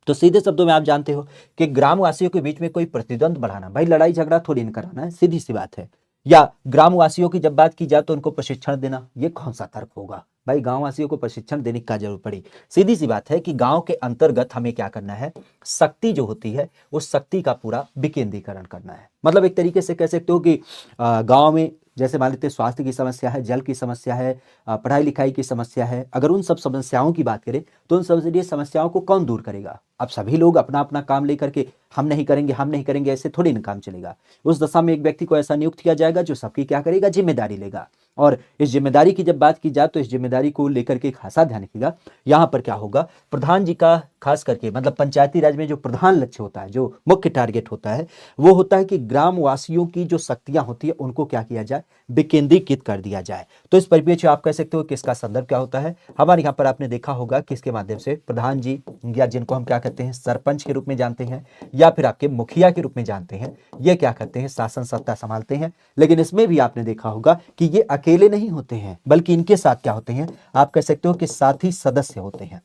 तो सीधे शब्दों में आप जानते हो कि ग्रामवासियों के बीच में कोई प्रतिद्वंद बढ़ाना, भाई लड़ाई झगड़ा थोड़ी नहीं कराना है, सीधी सी बात है। या ग्रामवासियों की जब बात की जाए तो उनको प्रशिक्षण देना, ये कौन सा तर्क होगा, भाई गांव वासियों को प्रशिक्षण देने की क्या जरूरत पड़ी। सीधी सी बात है कि गांव के अंतर्गत हमें क्या करना है, शक्ति जो होती है उस शक्ति का पूरा विकेंद्रीकरण करना है। मतलब एक तरीके से कह सकते हो कि गांव में जैसे मान लेते स्वास्थ्य की समस्या है, जल की समस्या है, पढ़ाई लिखाई की समस्या है, अगर उन सब समस्याओं की बात करें तो उन सब समस्याओं को कौन दूर करेगा। अब सभी लोग अपना अपना काम लेकर के हम नहीं करेंगे ऐसे थोड़ी ना काम चलेगा। उस दशा में एक व्यक्ति को ऐसा नियुक्त किया जाएगा जो सबकी क्या करेगा, जिम्मेदारी लेगा। और इस जिम्मेदारी की जब बात की जाए तो इस जिम्मेदारी को लेकर के खासा ध्यान रखिएगा। यहाँ पर क्या होगा, प्रधान जी का खास करके मतलब पंचायती राज में जो प्रधान लक्ष्य होता है, जो मुख्य टारगेट होता है, वो होता है कि ग्रामवासियों की जो शक्तियां होती है उनको क्या किया जाए, विकेंद्रीकृत कर दिया जाए। तो इस परिप्रेक्ष्य आप कह सकते हो कि इसका संदर्भ क्या होता है, हमारे यहाँ पर आपने देखा होगा कि इसके माध्यम से प्रधान जी या जिनको हम क्या कहते हैं, सरपंच के रूप में जानते हैं या फिर आपके मुखिया के रूप में जानते हैं, ये क्या करते हैं, शासन सत्ता संभालते हैं। लेकिन इसमें भी आपने देखा होगा कि ये अकेले नहीं होते हैं, बल्कि इनके साथ क्या होते हैं, आप कह सकते हो कि साथी सदस्य होते हैं,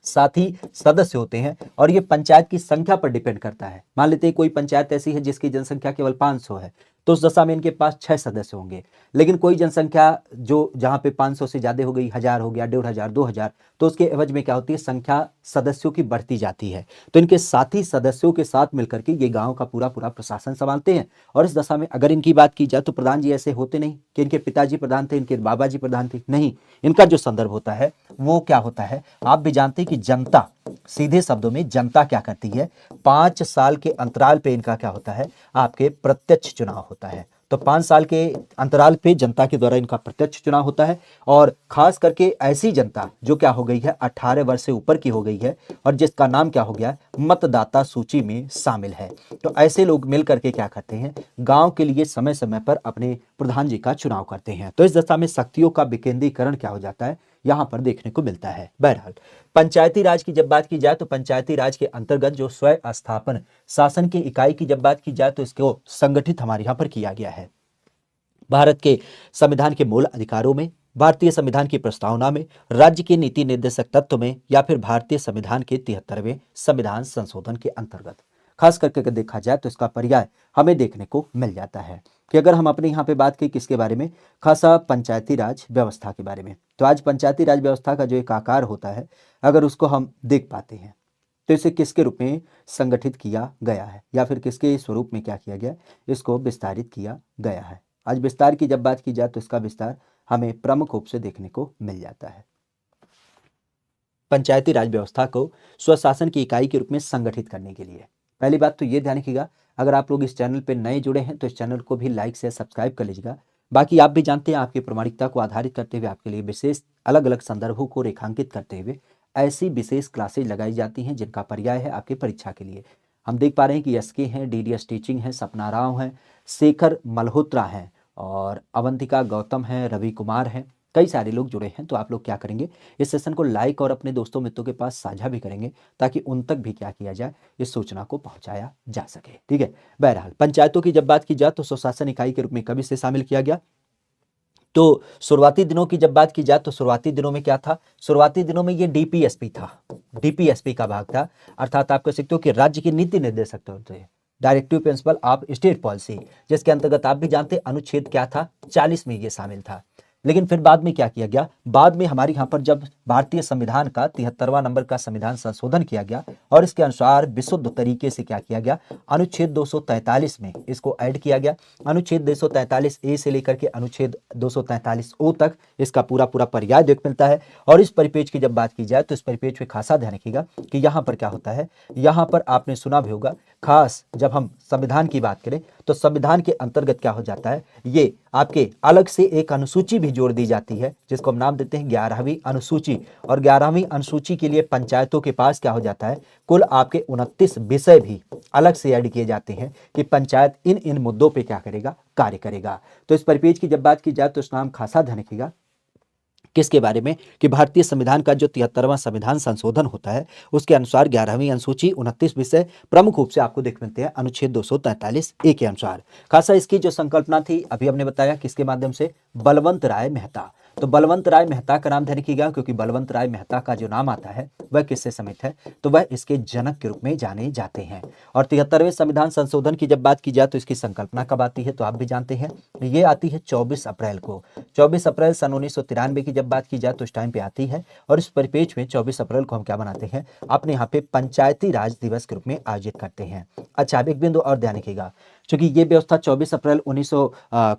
साथी सदस्य होते हैं। और ये पंचायत की संख्या पर डिपेंड करता है। मान लेते हैं कोई पंचायत ऐसी है जिसकी जनसंख्या केवल 500 है, तो उस दशा में इनके पास 6 सदस्य होंगे। लेकिन कोई जनसंख्या जो जहां पे 500 से ज्यादा हो गई, 1000 हो गया, 1500, 2000, तो उसके एवज में क्या होती है, संख्या सदस्यों की बढ़ती जाती है। तो इनके साथी सदस्यों के साथ मिलकर के ये गांव का पूरा पूरा प्रशासन संभालते हैं। और इस दशा में अगर इनकी बात की जाए तो प्रधान जी ऐसे होते नहीं कि इनके पिताजी प्रधान थे, इनके बाबा जी प्रधान थे, नहीं। इनका जो संदर्भ होता है वो क्या होता है, आप भी जानते हैं कि जनता, सीधे शब्दों में जनता क्या करती है, 5 साल के अंतराल पे इनका क्या होता है, आपके प्रत्यक्ष चुनाव होता है। तो 5 साल के अंतराल पे जनता के द्वारा इनका प्रत्यक्ष चुनाव होता है और खास करके ऐसी जनता जो क्या हो गई है 18 वर्ष से ऊपर की हो गई है और जिसका नाम क्या हो गया है मतदाता सूची में शामिल है। तो ऐसे लोग मिल करके क्या करते हैं गांव के लिए समय समय पर अपने प्रधान जी का चुनाव करते हैं। तो इस दशा में शक्तियों का विकेंद्रीकरण क्या हो जाता है यहां पर देखने को मिलता है। बहरहाल पंचायती राज की जब बात की जाए तो पंचायती राज के अंतर्गत जो स्वय स्थापन शासन की इकाई की जब बात की जाए तो इसको संगठित हमारे यहाँ पर किया गया है। भारत के संविधान के मूल अधिकारों में, भारतीय संविधान की प्रस्तावना में, राज्य के नीति निर्देशक तत्व में या फिर भारतीय संविधान के 73वें संविधान संशोधन के अंतर्गत खास करके अगर देखा जाए तो इसका पर्याय हमें देखने को मिल जाता है। कि अगर हम अपने यहाँ पे बात करें किसके बारे में, खासा पंचायती राज व्यवस्था के बारे में, तो आज पंचायती राज व्यवस्था का जो एक आकार होता है अगर उसको हम देख पाते हैं तो इसे किसके रूप में संगठित किया गया है या फिर किसके स्वरूप में क्या किया गया, इसको विस्तारित किया गया है। आज विस्तार की जब बात की जाए तो इसका विस्तार हमें प्रमुख रूप से देखने को मिल जाता है। पंचायती राज व्यवस्था को स्वशासन की इकाई के रूप में संगठित करने के लिए पहली बात तो ये ध्यान रखिएगा, अगर आप लोग इस चैनल पर नए जुड़े हैं तो इस चैनल को भी लाइक से सब्सक्राइब कर लीजिएगा। बाकी आप भी जानते हैं आपकी प्रामाणिकता को आधारित करते हुए आपके लिए विशेष अलग अलग संदर्भों को रेखांकित करते हुए ऐसी विशेष क्लासेज लगाई जाती हैं जिनका पर्याय है आपकी परीक्षा के लिए। हम देख पा रहे हैं कि एसके हैं, डीडीएस टीचिंग है, सपना राव हैं, शेखर मल्होत्रा हैं और अवंतिका गौतम हैं, रवि कुमार हैं, कई सारे लोग जुड़े हैं। तो आप लोग क्या करेंगे, इस सेशन को लाइक और अपने दोस्तों मित्रों के पास साझा भी करेंगे ताकि उन तक भी क्या किया जाए, इस सूचना को पहुंचाया जा सके। ठीक है, बहरहाल पंचायतों की जब बात की जाए तो स्वशासन इकाई के रूप में कब इसे शामिल किया गया, तो शुरुआती दिनों की जब बात की जाए तो शुरुआती दिनों में क्या था, शुरुआती दिनों में ये डीपीएसपी था, डीपीएसपी का भाग था, अर्थात आप कह सकते हो कि राज्य की नीति निर्देशक होते हैं, directive principle of state policy, जिसके अंतर्गत आप भी जानते अनुच्छेद क्या था 40 में ये शामिल था। लेकिन फिर बाद में क्या किया गया, बाद में हमारे यहाँ पर जब भारतीय संविधान का 73वां नंबर का संविधान संशोधन किया गया और इसके अनुसार विशुद्ध तरीके से क्या किया गया, अनुच्छेद 243 में इसको ऐड किया गया। अनुच्छेद 243 ए से लेकर के अनुच्छेद 243 ओ तक इसका पूरा पूरा पर्याय देख मिलता है। और इस परिपेक्ष की जब बात की जाए तो इस परिपेक्ष में खासा ध्यान रखिएगा कि यहाँ पर क्या होता है, यहाँ पर आपने सुना भी होगा, खास जब हम संविधान की बात करें तो संविधान के अंतर्गत क्या हो जाता है, ये आपके अलग से एक अनुसूची भी जोड़ दी जाती है जिसको हम नाम देते हैं 11वीं अनुसूची। और 11वीं अनुसूची के लिए पंचायतों के पास क्या हो जाता है, कुल आपके 29 विषय भी अलग से ऐड किए जाते हैं कि पंचायत इन इन मुद्दों पे क्या करेगा, कार्य करेगा। तो इस परिपेक्ष की जब बात की जाए तो इसका नाम खासा ध्यान रखिएगा किसके बारे में, कि भारतीय संविधान का जो 73वां संविधान संशोधन होता है उसके अनुसार 11वीं अनुसूची 29 विषय प्रमुख रूप से आपको देख मिलते हैं अनुच्छेद 243 ए के अनुसार। खासा इसकी जो संकल्पना थी अभी हमने बताया किसके माध्यम से, बलवंत राय मेहता। तो बलवंत राय मेहता का नाम ध्यान रखिएगा क्योंकि बलवंत राय मेहता का जो नाम आता है वह किससे समित है, तो वह इसके जनक के रूप में जाने जाते हैं। और 73वें संविधान संशोधन की जब बात की जाए तो इसकी संकल्पना कब आती है, तो आप भी जानते हैं ये आती है 24 अप्रैल को। 24 अप्रैल सन 1993 की जब बात की जाए तो इस टाइम पे आती है। और इस परिपेक्ष में 24 अप्रैल को हम क्या बनाते हैं, अपने यहाँ पे पंचायती राज दिवस के रूप में आयोजित करते हैं। अच्छा, अब एक बिंदु और ध्यान रखिएगा, क्योंकि ये व्यवस्था 24 अप्रैल 1900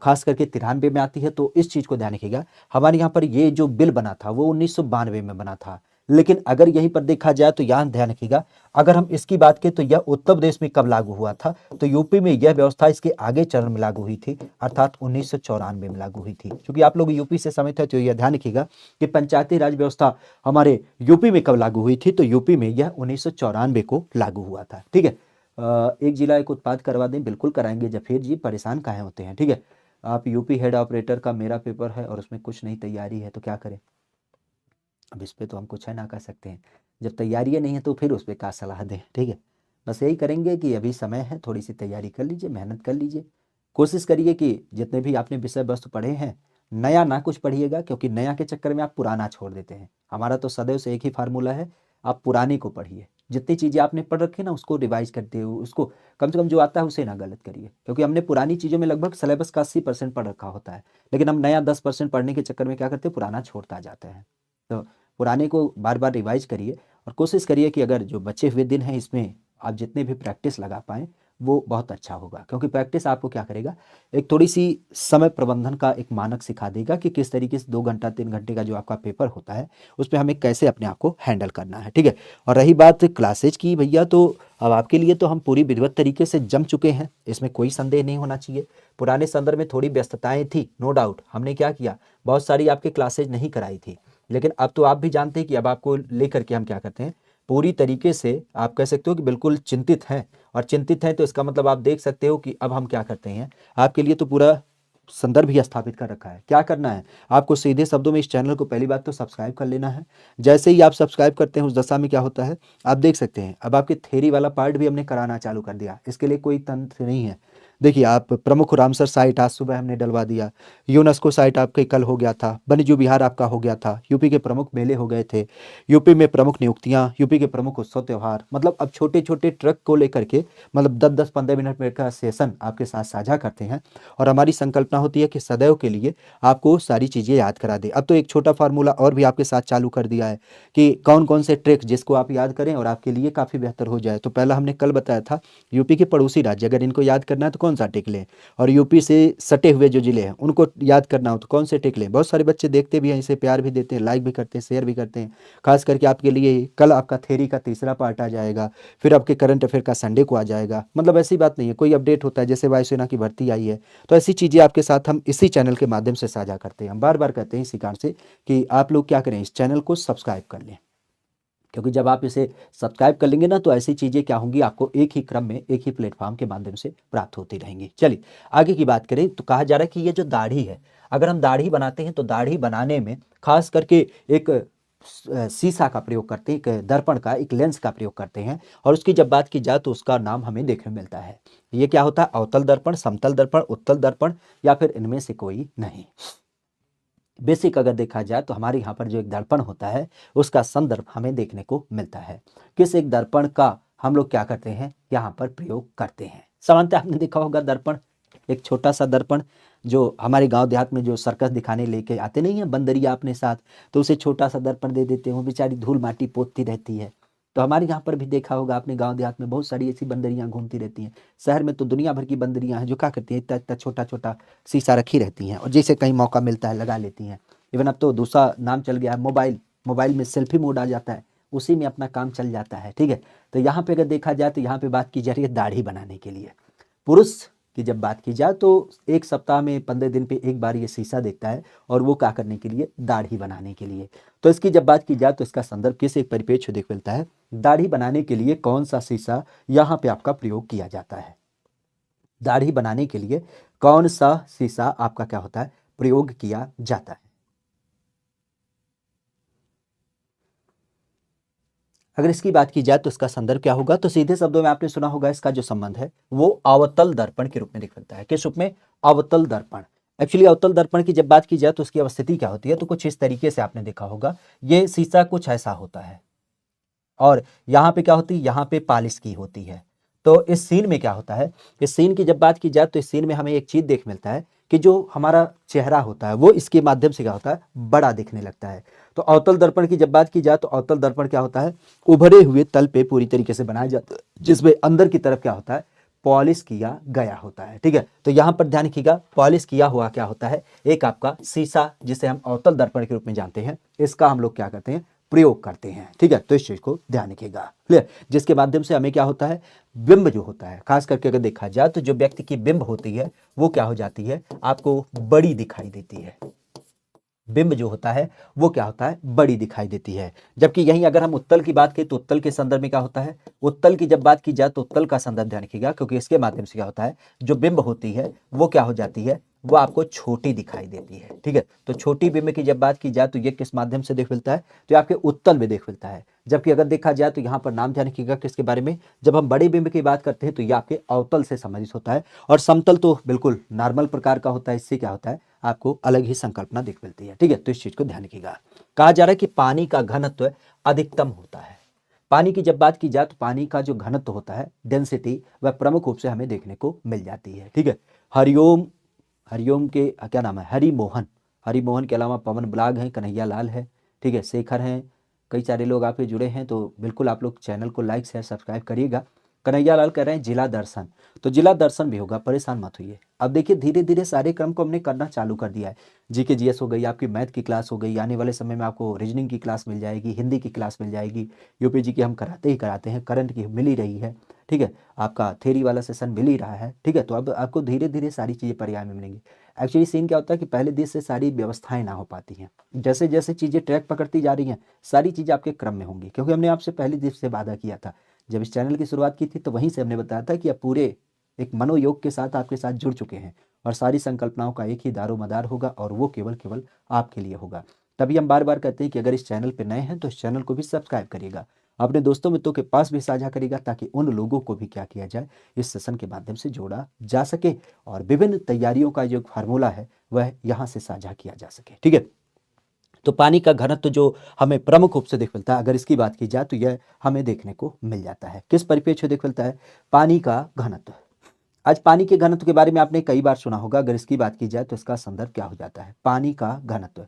खास करके 93 में आती है, तो इस चीज को ध्यान रखिएगा, हमारे यहाँ पर ये जो बिल बना था वो 1992 में बना था। लेकिन अगर यहीं पर देखा जाए तो यहाँ ध्यान रखिएगा, अगर हम इसकी बात करें तो यह उत्तर प्रदेश में कब लागू हुआ था, तो यूपी में यह व्यवस्था इसके आगे चरण में लागू हुई थी, अर्थात 1994 में लागू हुई थी। क्योंकि आप लोग यूपी से समित है तो यह ध्यान रखिएगा कि पंचायती राज व्यवस्था हमारे यूपी में कब लागू हुई थी, तो यूपी में यह 1994 को लागू हुआ था। ठीक है, एक जिला एक उत्पाद करवा दें, बिल्कुल कराएंगे जफीर जी, परेशान काहे होते हैं। ठीक है, आप यूपी हेड ऑपरेटर का मेरा पेपर है और उसमें कुछ नहीं तैयारी है तो क्या करें, अब इस पर तो हम कुछ है ना कर सकते हैं, जब तैयारी नहीं है तो फिर उस पर क्या सलाह दें। ठीक है, बस यही करेंगे कि अभी समय है, थोड़ी सी तैयारी कर लीजिए, मेहनत कर लीजिए, कोशिश करिए कि जितने भी आपने विषय वस्तु पढ़े हैं नया ना कुछ पढ़िएगा, क्योंकि नया के चक्कर में आप पुराना छोड़ देते हैं। हमारा तो सदैव से एक ही फार्मूला है, आप पुराने को पढ़िए, जितनी चीज़ें आपने पढ़ रखी ना उसको रिवाइज करते हो, उसको कम से कम जो आता है उसे ना गलत करिए, क्योंकि हमने पुरानी चीज़ों में लगभग सिलेबस का 80% पढ़ रखा होता है, लेकिन हम नया 10% पढ़ने के चक्कर में क्या करते हैं, पुराना छोड़ता जाता है। तो पुराने को बार बार रिवाइज करिए और कोशिश करिए कि अगर जो बचे हुए दिन हैं इसमें आप जितने भी प्रैक्टिस लगा पाएँ वो बहुत अच्छा होगा, क्योंकि प्रैक्टिस आपको क्या करेगा, एक थोड़ी सी समय प्रबंधन का एक मानक सिखा देगा कि किस तरीके से 2 घंटा 3 घंटे का जो आपका पेपर होता है उसमें हमें कैसे अपने आप को हैंडल करना है, ठीक है। और रही बात क्लासेज की भैया, तो अब आपके लिए तो हम पूरी विधिवत तरीके से जम चुके हैं, इसमें कोई संदेह नहीं होना चाहिए। पुराने संदर्भ में थोड़ी व्यस्तताएं थी, नो डाउट, हमने क्या किया, बहुत सारी आपके क्लासेज नहीं कराई थी, लेकिन अब तो आप भी जानते हैं कि अब आपको लेकर के हम क्या करते हैं, पूरी तरीके से आप कह सकते हो कि बिल्कुल चिंतित हैं। और चिंतित हैं तो इसका मतलब आप देख सकते हो कि अब हम क्या करते हैं, आपके लिए तो पूरा संदर्भ ही स्थापित कर रखा है। क्या करना है आपको, सीधे शब्दों में इस चैनल को पहली बात तो सब्सक्राइब कर लेना है। जैसे ही आप सब्सक्राइब करते हैं उस दशा में क्या होता है, आप देख सकते हैं अब आपके थ्योरी वाला पार्ट भी हमने कराना चालू कर दिया। इसके लिए कोई तंत्र नहीं है। देखिए, आप प्रमुख रामसर साइट आज सुबह हमने डलवा दिया, यूनेस्को साइट आपके कल हो गया था, वन्यजीव विहार आपका हो गया था, यूपी के प्रमुख मेले हो गए थे, यूपी में प्रमुख नियुक्तियां, यूपी के प्रमुख उत्सव त्यौहार, मतलब अब छोटे छोटे ट्रक को लेकर के मतलब 10-10 15 मिनट का सेशन आपके साथ साझा करते हैं। और हमारी संकल्पना होती है कि सदैव के लिए आपको सारी चीज़ें याद करा दे। अब तो एक छोटा फार्मूला और भी आपके साथ चालू कर दिया है कि कौन कौन से ट्रिक्स जिसको आप याद करें और आपके लिए काफ़ी बेहतर हो जाए। तो पहला हमने कल बताया था, यूपी के पड़ोसी राज्य अगर इनको याद करना है तो कौन सा टिक लें, और यूपी से सटे हुए जो जिले हैं उनको याद करना हो तो कौन से टिक लें। बहुत सारे बच्चे देखते भी हैं, इसे प्यार भी देते हैं, लाइक भी करते हैं, शेयर भी करते हैं। खास करके आपके लिए कल आपका थ्योरी का तीसरा पार्ट आ जाएगा, फिर आपके करंट अफेयर का संडे को आ जाएगा। मतलब ऐसी बात नहीं है, कोई अपडेट होता है जैसे वायुसेना की भर्ती आई है तो ऐसी चीज़ें आपके साथ हम इसी चैनल के माध्यम से साझा करते हैं। हम बार बार कहते हैं इसी कारण से कि आप लोग क्या करें, इस चैनल को सब्सक्राइब कर लें, क्योंकि जब आप इसे सब्सक्राइब कर लेंगे ना तो ऐसी चीज़ें क्या होंगी, आपको एक ही क्रम में एक ही प्लेटफॉर्म के माध्यम से प्राप्त होती रहेंगी। चलिए आगे की बात करें तो कहा जा रहा है कि ये जो दाढ़ी है, अगर हम दाढ़ी बनाते हैं तो दाढ़ी बनाने में खास करके एक शीशा का प्रयोग करते हैं, एक दर्पण का, एक लेंस का प्रयोग करते हैं। और उसकी जब बात की जाए तो उसका नाम हमें देखने मिलता है। ये क्या होता है, अवतल दर्पण, समतल दर्पण, उत्तल दर्पण, या फिर इनमें से कोई नहीं। बेसिक अगर देखा जाए तो हमारे यहाँ पर जो एक दर्पण होता है उसका संदर्भ हमें देखने को मिलता है। किस एक दर्पण का हम लोग क्या करते हैं, यहाँ पर प्रयोग करते हैं। सामान्यतः आपने देखा होगा दर्पण, एक छोटा सा दर्पण जो हमारे गांव देहात में जो सर्कस दिखाने लेके आते नहीं है बंदरिया अपने साथ, तो उसे छोटा सा दर्पण दे देते हैं, वो बेचारी धूल माटी पोतती रहती है। तो हमारे यहाँ पर भी देखा होगा आपने, गांव देहात में बहुत सारी ऐसी बंदरियां घूमती रहती हैं। शहर में तो दुनिया भर की बंदरियां हैं जो क्या करती हैं, इतना इतना छोटा छोटा शीशा रखी रहती हैं और जैसे कहीं मौका मिलता है लगा लेती हैं। इवन अब तो दूसरा नाम चल गया है मोबाइल, मोबाइल में सेल्फी मोड आ जाता है, उसी में अपना काम चल जाता है, ठीक है। तो यहाँ पे अगर देखा जाए तो यहाँ पे बात की जा रही है दाढ़ी बनाने के लिए। पुरुष की जब बात की जाए तो एक सप्ताह में 15 दिन पे एक बार ये शीशा देखता है, और वो क्या करने के लिए, दाढ़ी बनाने के लिए। तो इसकी जब बात की जाए तो इसका संदर्भ किस एक परिप्रेक्ष्य देख मिलता है, दाढ़ी बनाने के लिए कौन सा शीशा यहाँ पे आपका प्रयोग किया जाता है। दाढ़ी बनाने के लिए कौन सा शीशा आपका क्या होता है, प्रयोग किया जाता है। अगर इसकी बात की जाए तो इसका संदर्भ क्या होगा, तो सीधे शब्दों में आपने सुना होगा इसका जो संबंध है वो अवतल दर्पण के रूप में दिख मिलता है। किस रूप में, अवतल दर्पण। एक्चुअली अवतल दर्पण की जब बात की जाए तो उसकी अवस्थिति क्या होती है, तो कुछ इस तरीके से आपने देखा होगा, ये शीशा कुछ ऐसा होता है और यहाँ पे क्या होती है, यहाँ पे पॉलिश की होती है। तो इस सीन में क्या होता है, इस सीन की जब बात की जाए तो इस सीन में हमें एक चीज देख मिलता है कि जो हमारा चेहरा होता है वो इसके माध्यम से क्या होता है, बड़ा दिखने लगता है। तो अवतल दर्पण की जब बात की जाए तो अवतल दर्पण क्या होता है, उभरे हुए तल पे पूरी तरीके से बनाया जाता है, जिसमें अंदर की तरफ क्या होता है, पॉलिश किया गया होता है, ठीक है। तो यहाँ पर ध्यान रखिएगा, पॉलिश किया हुआ क्या होता है, एक आपका शीशा जिसे हम अवतल दर्पण के रूप में जानते हैं, इसका हम लोग क्या करते हैं, प्रयोग करते हैं, ठीक है। तो इस चीज को ध्यान रखिएगा, क्लियर। जिसके माध्यम से हमें क्या होता है, बिंब जो होता है, खास करके अगर देखा जाए तो जो व्यक्ति की बिंब होती है वो क्या हो जाती है, आपको बड़ी दिखाई देती है। बिंब जो होता है वो क्या होता है, बड़ी दिखाई देती है। जबकि यहीं अगर हम उत्तल की बात करें तो उत्तल के संदर्भ में क्या होता है, उत्तल की जब बात की जाए तो उत्तल का संदर्भ ध्यान रखिएगा, क्योंकि इसके माध्यम से क्या होता है, जो बिंब होती है वो क्या हो जाती है, वो आपको छोटी दिखाई देती है, ठीक है। तो छोटी बिंब की जब बात की जाए तो ये किस माध्यम से देख मिलता है, तो ये आपके उत्तल में देख मिलता है। जबकि अगर देखा जाए तो यहाँ पर नाम ध्यान रखिएगा किसके बारे में, जब हम बड़े बिंब की बात करते हैं तो ये आपके अवतल से संबंधित होता है, और समतल तो बिल्कुल नॉर्मल प्रकार का होता है। इससे क्या होता है, आपको अलग ही संकल्पना दिख मिलती है, ठीक है। तो इस चीज को ध्यान रखिएगा। कहा जा रहा है कि पानी का घनत्व अधिकतम होता है। पानी की जब बात की जाए तो पानी का जो घनत्व होता है, डेंसिटी, वह प्रमुख रूप से हमें देखने को मिल जाती है, ठीक है। हरिओम, हरिओम के क्या नाम है, हरिमोहन, हरिमोहन के अलावा पवन ब्लाग हैं, कन्हैया लाल है, ठीक है, शेखर हैं, कई सारे लोग आपके जुड़े हैं। तो बिल्कुल आप लोग चैनल को लाइक शेयर सब्सक्राइब करिएगा। कन्हैया लाल कह रहे हैं जिला दर्शन, तो जिला दर्शन भी होगा, परेशान मत होइए। अब देखिए धीरे धीरे सारे क्रम को हमने करना चालू कर दिया है। जीके जीएस हो गई, आपकी मैथ की क्लास हो गई, आने वाले समय में आपको रीजनिंग की क्लास मिल जाएगी, हिंदी की क्लास मिल जाएगी, यूपीजी की हम कराते ही कराते हैं, करंट की मिल ही रही है, ठीक है, आपका थ्योरी वाला सेशन मिल ही रहा है, ठीक है। तो अब आपको धीरे धीरे सारी चीज़ें पर्याय में मिलेंगी। एक्चुअली सीन क्या होता है कि पहले दिन से सारी व्यवस्थाएं ना हो पाती हैं, जैसे जैसे चीज़ें ट्रैक पकड़ती जा रही हैं सारी चीज़ें आपके क्रम में होंगी, क्योंकि हमने आपसे पहले दिन से वादा किया था, जब इस चैनल की शुरुआत की थी तो वहीं से हमने बताया था कि आप पूरे एक मनोयोग के साथ आपके साथ जुड़ चुके हैं और सारी संकल्पनाओं का एक ही दारोमदार होगा और वो केवल केवल आपके लिए होगा। तभी हम बार बार कहते हैं कि अगर इस चैनल पर नए हैं तो इस चैनल को भी सब्सक्राइब करिएगा, अपने दोस्तों मित्रों के पास भी साझा करेगा, ताकि उन लोगों को भी क्या किया जाए, इस सेशन के माध्यम से जोड़ा जा सके और विभिन्न तैयारियों का जो फार्मूला है वह यहाँ से साझा किया जा सके, ठीक है। तो पानी का घनत्व जो हमें प्रमुख रूप से दिख मिलता है, अगर इसकी बात की जाए तो यह हमें देखने को मिल जाता है। किस परिप्रेक्ष्य में दिख मिलता है? पानी का घनत्व। आज पानी के घनत्व के बारे में आपने कई बार सुना होगा, अगर इसकी बात की जाए तो इसका संदर्भ क्या हो जाता है? पानी का घनत्व।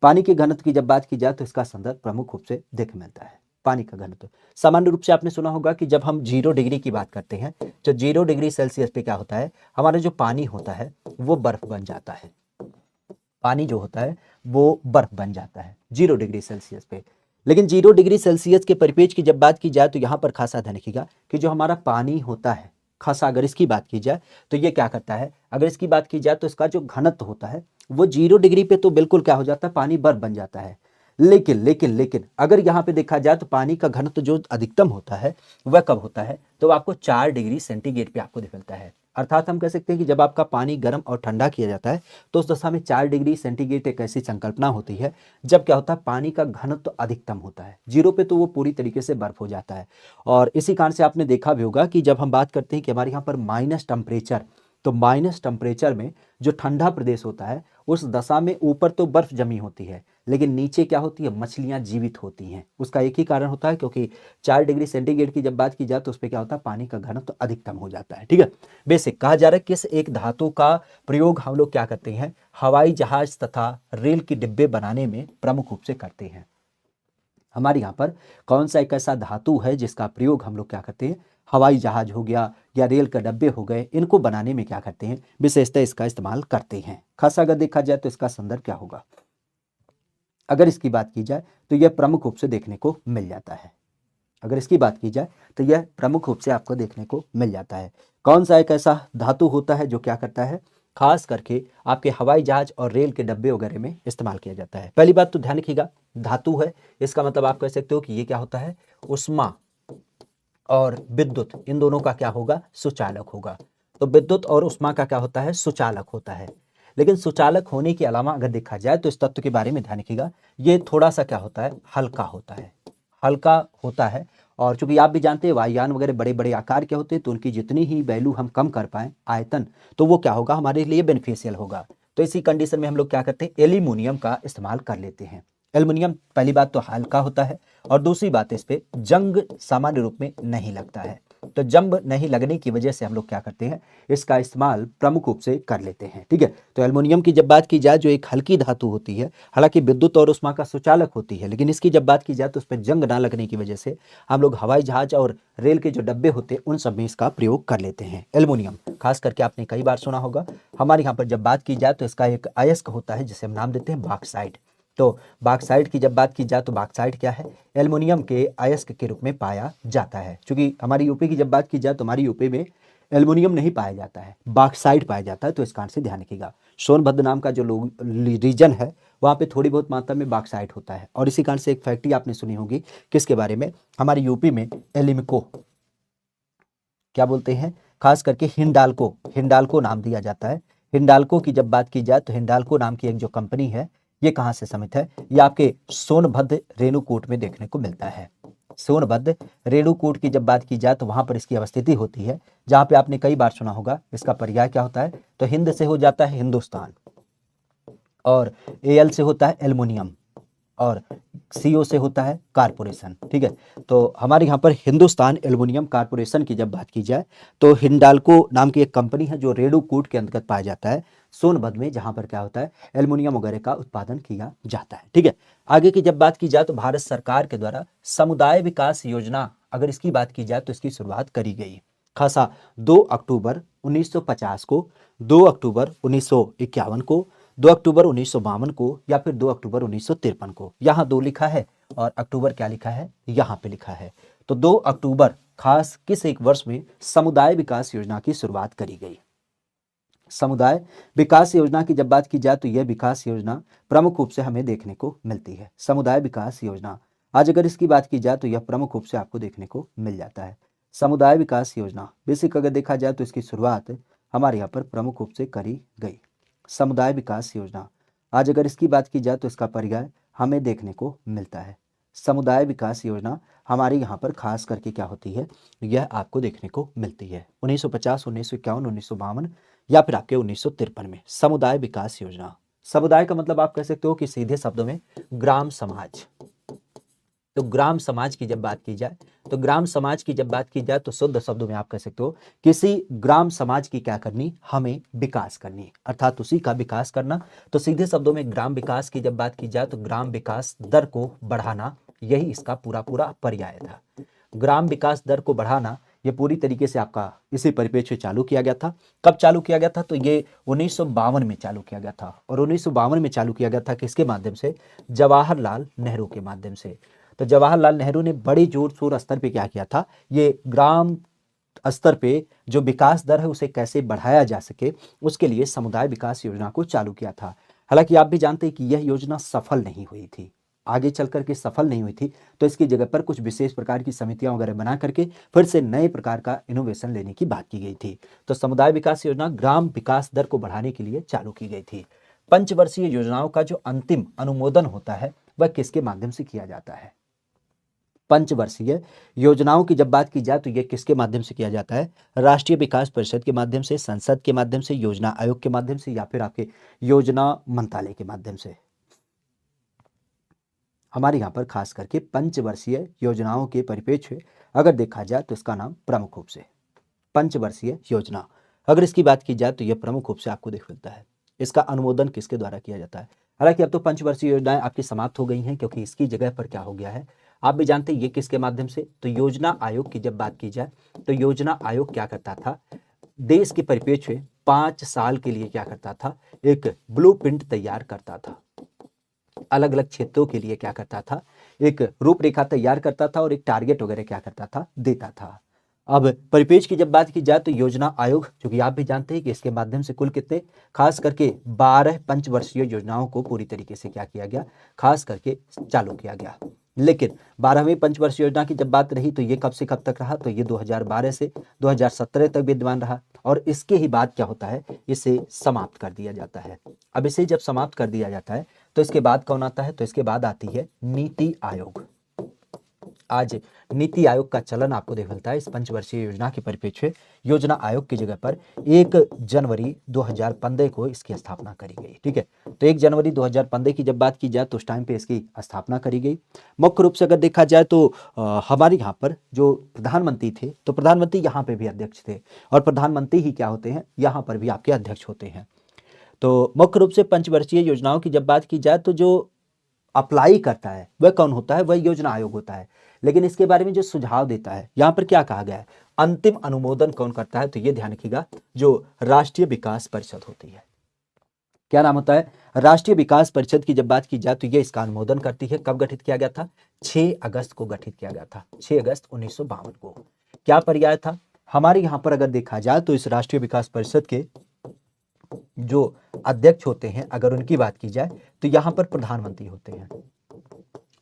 पानी के घनत्व की जब बात की जाए तो इसका संदर्भ प्रमुख रूप से देख मिलता है। पानी का घनत्व सामान्य रूप से आपने सुना होगा कि जब हम 0 डिग्री की बात करते हैं, तो 0 डिग्री सेल्सियस पे क्या होता है, हमारा जो पानी होता है वो बर्फ बन जाता है। पानी जो होता है वो बर्फ बन जाता है 0 डिग्री सेल्सियस पे। लेकिन 0 डिग्री सेल्सियस के परिपेक्ष की जब बात की जाए तो यहाँ पर खासा ध्यान रखिएगा कि जो हमारा पानी होता है, खासा अगर इसकी बात की जाए तो ये क्या करता है, अगर इसकी बात की जाए तो इसका जो घनत्व होता है वो 0 डिग्री पे तो बिल्कुल क्या हो जाता है, पानी बर्फ बन जाता है। लेकिन अगर यहाँ पे देखा जाए तो पानी का घनत्व जो अधिकतम होता है वह कब होता है, तो आपको 4 डिग्री सेंटीग्रेड पे आपको दिख मिलता है। अर्थात हम कह सकते हैं कि जब आपका पानी गर्म और ठंडा किया जाता है तो उस दशा में 4 डिग्री सेंटीग्रेड एक ऐसी संकल्पना होती है जब क्या होता है, पानी का घनत्व अधिकतम होता है। 0 पे तो वो पूरी तरीके से बर्फ हो जाता है। और इसी कारण से आपने देखा भी होगा कि जब हम बात करते हैं कि हमारे यहाँ पर माइनस टेम्परेचर, तो माइनस टेम्परेचर में जो ठंडा प्रदेश होता है उस दशा में ऊपर तो बर्फ जमी होती है लेकिन नीचे क्या होती है, मछलियां जीवित होती हैं। उसका एक ही कारण होता है क्योंकि 4 डिग्री सेंटीग्रेड की जब बात की जाए तो उस पर क्या होता है, पानी का घनत्व तो अधिकतम हो जाता है, ठीक है। बेसिक कहा जा रहा है किस एक धातु का प्रयोग हम लोग क्या करते हैं, हवाई जहाज तथा रेल के डिब्बे बनाने में प्रमुख रूप से करते हैं। हमारे यहाँ पर कौन सा एक ऐसा धातु है जिसका प्रयोग हम लोग क्या करते हैं, हवाई जहाज हो गया या रेल के डब्बे हो गए, इनको बनाने में क्या करते हैं, विशेषतः इसका इस्तेमाल करते हैं। खासा अगर देखा जाए तो इसका संदर्भ क्या होगा, अगर इसकी बात की जाए तो यह प्रमुख रूप से देखने को मिल जाता है। अगर इसकी बात की जाए तो यह प्रमुख रूप से आपको देखने को मिल जाता है। कौन सा एक ऐसा धातु होता है जो क्या करता है, खास करके आपके हवाई जहाज और रेल के डब्बे वगैरह में इस्तेमाल किया जाता है। पहली बात तो ध्यान रखिएगा, धातु है, इसका मतलब आप कह सकते हो कि ये क्या होता है, उष्मा और विद्युत इन दोनों का क्या होगा, सुचालक होगा। तो विद्युत और उष्मा का क्या होता है, सुचालक होता है। लेकिन सुचालक होने के अलावा अगर देखा जाए तो इस तत्व के बारे में ध्यान रखिएगा, ये थोड़ा सा क्या होता है, हल्का होता है, हल्का होता है। और चूंकि आप भी जानते हैं वायुयान वगैरह बड़े बड़े आकार के होते हैं तो उनकी जितनी ही वैल्यू हम कम कर पाएं आयतन, तो वो क्या होगा, हमारे लिए बेनिफिशियल होगा। तो इसी कंडीशन में हम लोग क्या करते हैं, एल्यूमिनियम का इस्तेमाल कर लेते हैं। एल्युमिनियम पहली बात तो हल्का होता है और दूसरी बात इस पे जंग सामान्य रूप में नहीं लगता है। तो जंग नहीं लगने की वजह से हम लोग क्या करते हैं, इसका इस्तेमाल प्रमुख रूप से कर लेते हैं, ठीक है। तो एल्युमिनियम की जब बात की जाए जो एक हल्की धातु होती है, हालांकि विद्युत और उष्मा का सुचालक होती है, लेकिन इसकी जब बात की जाए तो उस पर जंग ना लगने की वजह से हम लोग हवाई जहाज और रेल के जो डब्बे होते हैं उन सब में इसका प्रयोग कर लेते हैं। एल्युमिनियम खास करके आपने कई बार सुना होगा। हमारे यहाँ पर जब बात की जाए तो इसका एक अयस्क होता है जिसे हम नाम देते हैं बॉक्साइट। तो बॉक्साइट की जब बात की जाए तो बॉक्साइट क्या है, एल्युमिनियम के अयस्क के रूप में पाया जाता है। क्योंकि हमारी यूपी की जब बात की जाए तो हमारी यूपी में एल्युमिनियम नहीं पाया जाता है, बॉक्साइट पाया जाता है। तो इस कारण से ध्यान रखिएगा, सोनभद्र नाम का जो लोग रीजन है वहाँ पे थोड़ी बहुत मात्रा में बॉक्साइट होता है। और इसी कारण से एक फैक्ट्री आपने सुनी होगी किसके बारे में, हमारी यूपी में एलिम्को क्या बोलते हैं, खास करके हिंडाल्को, हिंडाल्को नाम दिया जाता है। हिंडाल्को की जब बात की जाए तो हिंडाल्को नाम की एक जो कंपनी है ये कहाँ से समित है, ये आपके सोनभद्र रेणुकूट में देखने को मिलता है। सोनभद्र रेणुकूट की जब बात की जाए तो वहां पर इसकी अवस्थिति होती है, जहां पे आपने कई बार सुना होगा इसका पर्याय क्या होता है, तो हिंद से हो जाता है हिंदुस्तान, और एल से होता है एल्युमिनियम, और सीओ से होता है कारपोरेशन, ठीक है। तो हमारे यहाँ पर हिंदुस्तान एल्युमिनियम कारपोरेशन की जब बात की जाए तो हिंडाल्को नाम की एक कंपनी है जो रेणुकूट के अंतर्गत पाया जाता है सोनभद्र में, जहां पर क्या होता है, एल्युमिनियम वगैरह का उत्पादन किया जाता है, ठीक है। आगे की जब बात की जाए तो भारत सरकार के द्वारा समुदाय विकास योजना अगर इसकी बात की जाए तो इसकी शुरुआत करी गई खासा 2 अक्टूबर 1950 को, 2 अक्टूबर 1951 को, 2 अक्टूबर 1952 को या फिर 2 अक्टूबर 1953 को। यहाँ 2 लिखा है और अक्टूबर क्या लिखा है, यहाँ पे लिखा है। तो 2 अक्टूबर खास किस एक वर्ष में समुदाय विकास योजना की शुरुआत करी गई। समुदाय विकास योजना की जब बात की जाए तो यह विकास योजना प्रमुख रूप से हमें देखने को मिलती है। समुदाय विकास योजना आज अगर इसकी बात की जाए तो यह प्रमुख रूप से आपको देखने को मिल जाता है। समुदाय विकास योजना बेसिक अगर देखा जाए तो इसकी शुरुआत हमारे यहाँ पर प्रमुख रूप से करी गई। समुदाय विकास योजना आज अगर इसकी बात की जाए तो इसका पर्याय हमें देखने को मिलता है। समुदाय विकास योजना हमारे यहाँ पर खास करके क्या होती है, यह आपको देखने को मिलती है 1950, 1951, 1952 या फिर आपके 1953 में। समुदाय विकास योजना, समुदाय का मतलब आप कह सकते हो कि सीधे शब्दों में ग्राम समाज। तो ग्राम समाज की जब बात की जाए तो ग्राम समाज की जब बात की जाए तो शुद्ध शब्दों में आप कह सकते हो किसी ग्राम समाज की क्या करनी, हमें विकास करनी, अर्थात उसी का विकास करना। तो सीधे शब्दों में ग्राम विकास की जब बात की जाए तो ग्राम विकास दर को बढ़ाना, यही इसका पूरा पूरा पर्याय था। ग्राम विकास दर को बढ़ाना ये पूरी तरीके से आपका इसी परिप्रेक्ष्य में चालू किया गया था। कब चालू किया गया था, तो ये 1952 में चालू किया गया था। और 1952 में चालू किया गया था किसके माध्यम से, जवाहरलाल नेहरू के माध्यम से। तो जवाहरलाल नेहरू ने बड़े जोर शोर स्तर पे क्या किया था, ये ग्राम स्तर पे जो विकास दर है उसे कैसे बढ़ाया जा सके, उसके लिए समुदाय विकास योजना को चालू किया था। हालांकि आप भी जानते हैं कि यह योजना सफल नहीं हुई थी, आगे चल करके सफल नहीं हुई थी। तो इसकी जगह पर कुछ विशेष प्रकार की समितियां वगैरह बना करके फिर से नए प्रकार का इनोवेशन लेने की बात की गई थी। तो समुदाय विकास योजना ग्राम विकास दर को बढ़ाने के लिए चालू की गई थी। पंचवर्षीय योजनाओं का जो अंतिम अनुमोदन होता है वह किसके माध्यम से किया जाता है। पंचवर्षीय योजनाओं की जब बात की जाए तो यह किसके माध्यम से किया जाता है, राष्ट्रीय विकास परिषद के माध्यम से, संसद के माध्यम से, योजना आयोग के माध्यम से या फिर आपके योजना मंत्रालय के माध्यम से। हमारे यहाँ पर खास करके पंचवर्षीय योजनाओं के परिप्रेक्ष्य अगर देखा जाए तो इसका नाम प्रमुख रूप से पंचवर्षीय योजना, अगर इसकी बात की जाए तो यह प्रमुख रूप से आपको देख मिलता है। इसका अनुमोदन किसके द्वारा किया जाता है। हालांकि अब तो पंचवर्षीय योजनाएं आपकी समाप्त हो गई हैं, क्योंकि इसकी जगह पर क्या हो गया है, आप भी जानते हैं ये किसके माध्यम से, तो योजना आयोग की जब बात की जाए तो योजना आयोग क्या करता था, देश के परिप्रेक्ष्य में 5 साल के लिए क्या करता था, एक ब्लूप्रिंट तैयार करता था। अलग अलग क्षेत्रों के लिए क्या करता था, एक रूपरेखा तैयार करता था और एक टारगेट वगैरह क्या करता था, देता था। अब परिपेक्ष की जब बात की जाए तो योजना आयोग, जो कि आप भी जानते हैं कि इसके माध्यम से कुल कितने, खास करके 12 पंचवर्षीय योजनाओं को पूरी तरीके से क्या किया गया, खास करके चालू किया गया। लेकिन 12वीं पंचवर्षीय योजना की जब बात रही तो ये कब से कब तक रहा, तो ये 2012 से 2017 तक विद्यमान रहा और इसके ही बाद क्या होता है, इसे समाप्त कर दिया जाता है। अब इसे जब समाप्त कर दिया जाता है तो इसके बाद कौन आता है, तो इसके बाद आती है नीति आयोग। आज नीति आयोग का चलन आपको देख मिलता है। इस पंचवर्षीय योजना के परिप्रेक्ष्य योजना आयोग की जगह पर 1 जनवरी 2015 को इसकी स्थापना करी गई। ठीक है, तो 1 जनवरी 2015 की जब बात की जाए तो उस टाइम पे इसकी स्थापना करी गई। मुख्य रूप से अगर देखा जाए तो हमारे यहाँ पर जो प्रधानमंत्री थे, तो प्रधानमंत्री यहाँ पे भी अध्यक्ष थे और प्रधानमंत्री ही क्या होते हैं, यहाँ पर भी आपके अध्यक्ष होते हैं। तो मुख्य रूप से पंचवर्षीय योजनाओं की जब बात की जाए तो जो अप्लाई करता है वह कौन होता है, वह योजना आयोग होता है। लेकिन इसके बारे में जो सुझाव देता है, यहाँ पर क्या कहा गया है, अंतिम अनुमोदन कौन करता है, तो ये ध्यान रखिएगा, जो राष्ट्रीय विकास परिषद होती है। क्या नाम होता है, राष्ट्रीय विकास परिषद की जब बात की जाए तो ये इसका अनुमोदन करती है। कब गठित किया गया था, 6 अगस्त को गठित किया गया था, 6 अगस्त 1952 को। क्या पर्याय था, हमारे यहाँ पर अगर देखा जाए तो इस राष्ट्रीय विकास परिषद के जो अध्यक्ष होते हैं, अगर उनकी बात की जाए तो यहाँ पर प्रधानमंत्री होते हैं।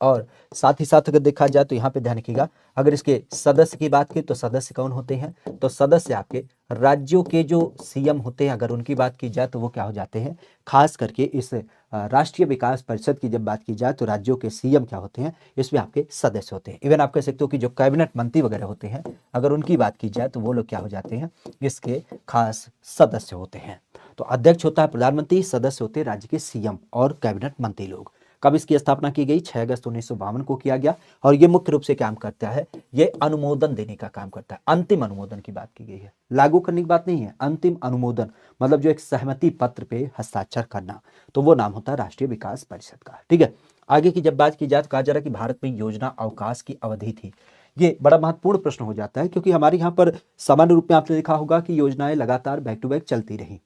और साथ ही साथ अगर देखा जाए तो यहाँ पे ध्यान रखिएगा, अगर इसके सदस्य की बात की तो सदस्य कौन होते हैं, तो सदस्य आपके राज्यों के जो सीएम होते हैं, अगर उनकी बात की जाए तो वो क्या हो जाते हैं, खास करके इस राष्ट्रीय विकास परिषद की जब बात की जाए तो राज्यों के सीएम क्या होते हैं, इसमें आपके सदस्य होते हैं। इवन आप कह सकते हो कि जो कैबिनेट मंत्री वगैरह होते हैं, अगर उनकी बात की जाए तो वो लोग क्या हो जाते हैं, इसके खास सदस्य होते हैं। तो अध्यक्ष होता है प्रधानमंत्री, सदस्य होते हैं राज्य के सीएम और कैबिनेट मंत्री लोग। कब इसकी स्थापना की गई, 6 अगस्त 1952 को किया गया। और ये मुख्य रूप से काम करता है, ये अनुमोदन देने का काम करता है। अंतिम अनुमोदन की बात की गई है, लागू करने की बात नहीं है, अंतिम अनुमोदन मतलब जो एक सहमति पत्र पे हस्ताक्षर करना, तो वो नाम होता है राष्ट्रीय विकास परिषद का। ठीक है, आगे की जब बात की जाए तो कहा जा रहा है कि भारत में योजना अवकाश की अवधि थी, ये बड़ा महत्वपूर्ण प्रश्न हो जाता है, क्योंकि हमारे यहाँ पर सामान्य रूप में आपने देखा होगा कि योजनाएं लगातार बैक टू बैक चलती रही,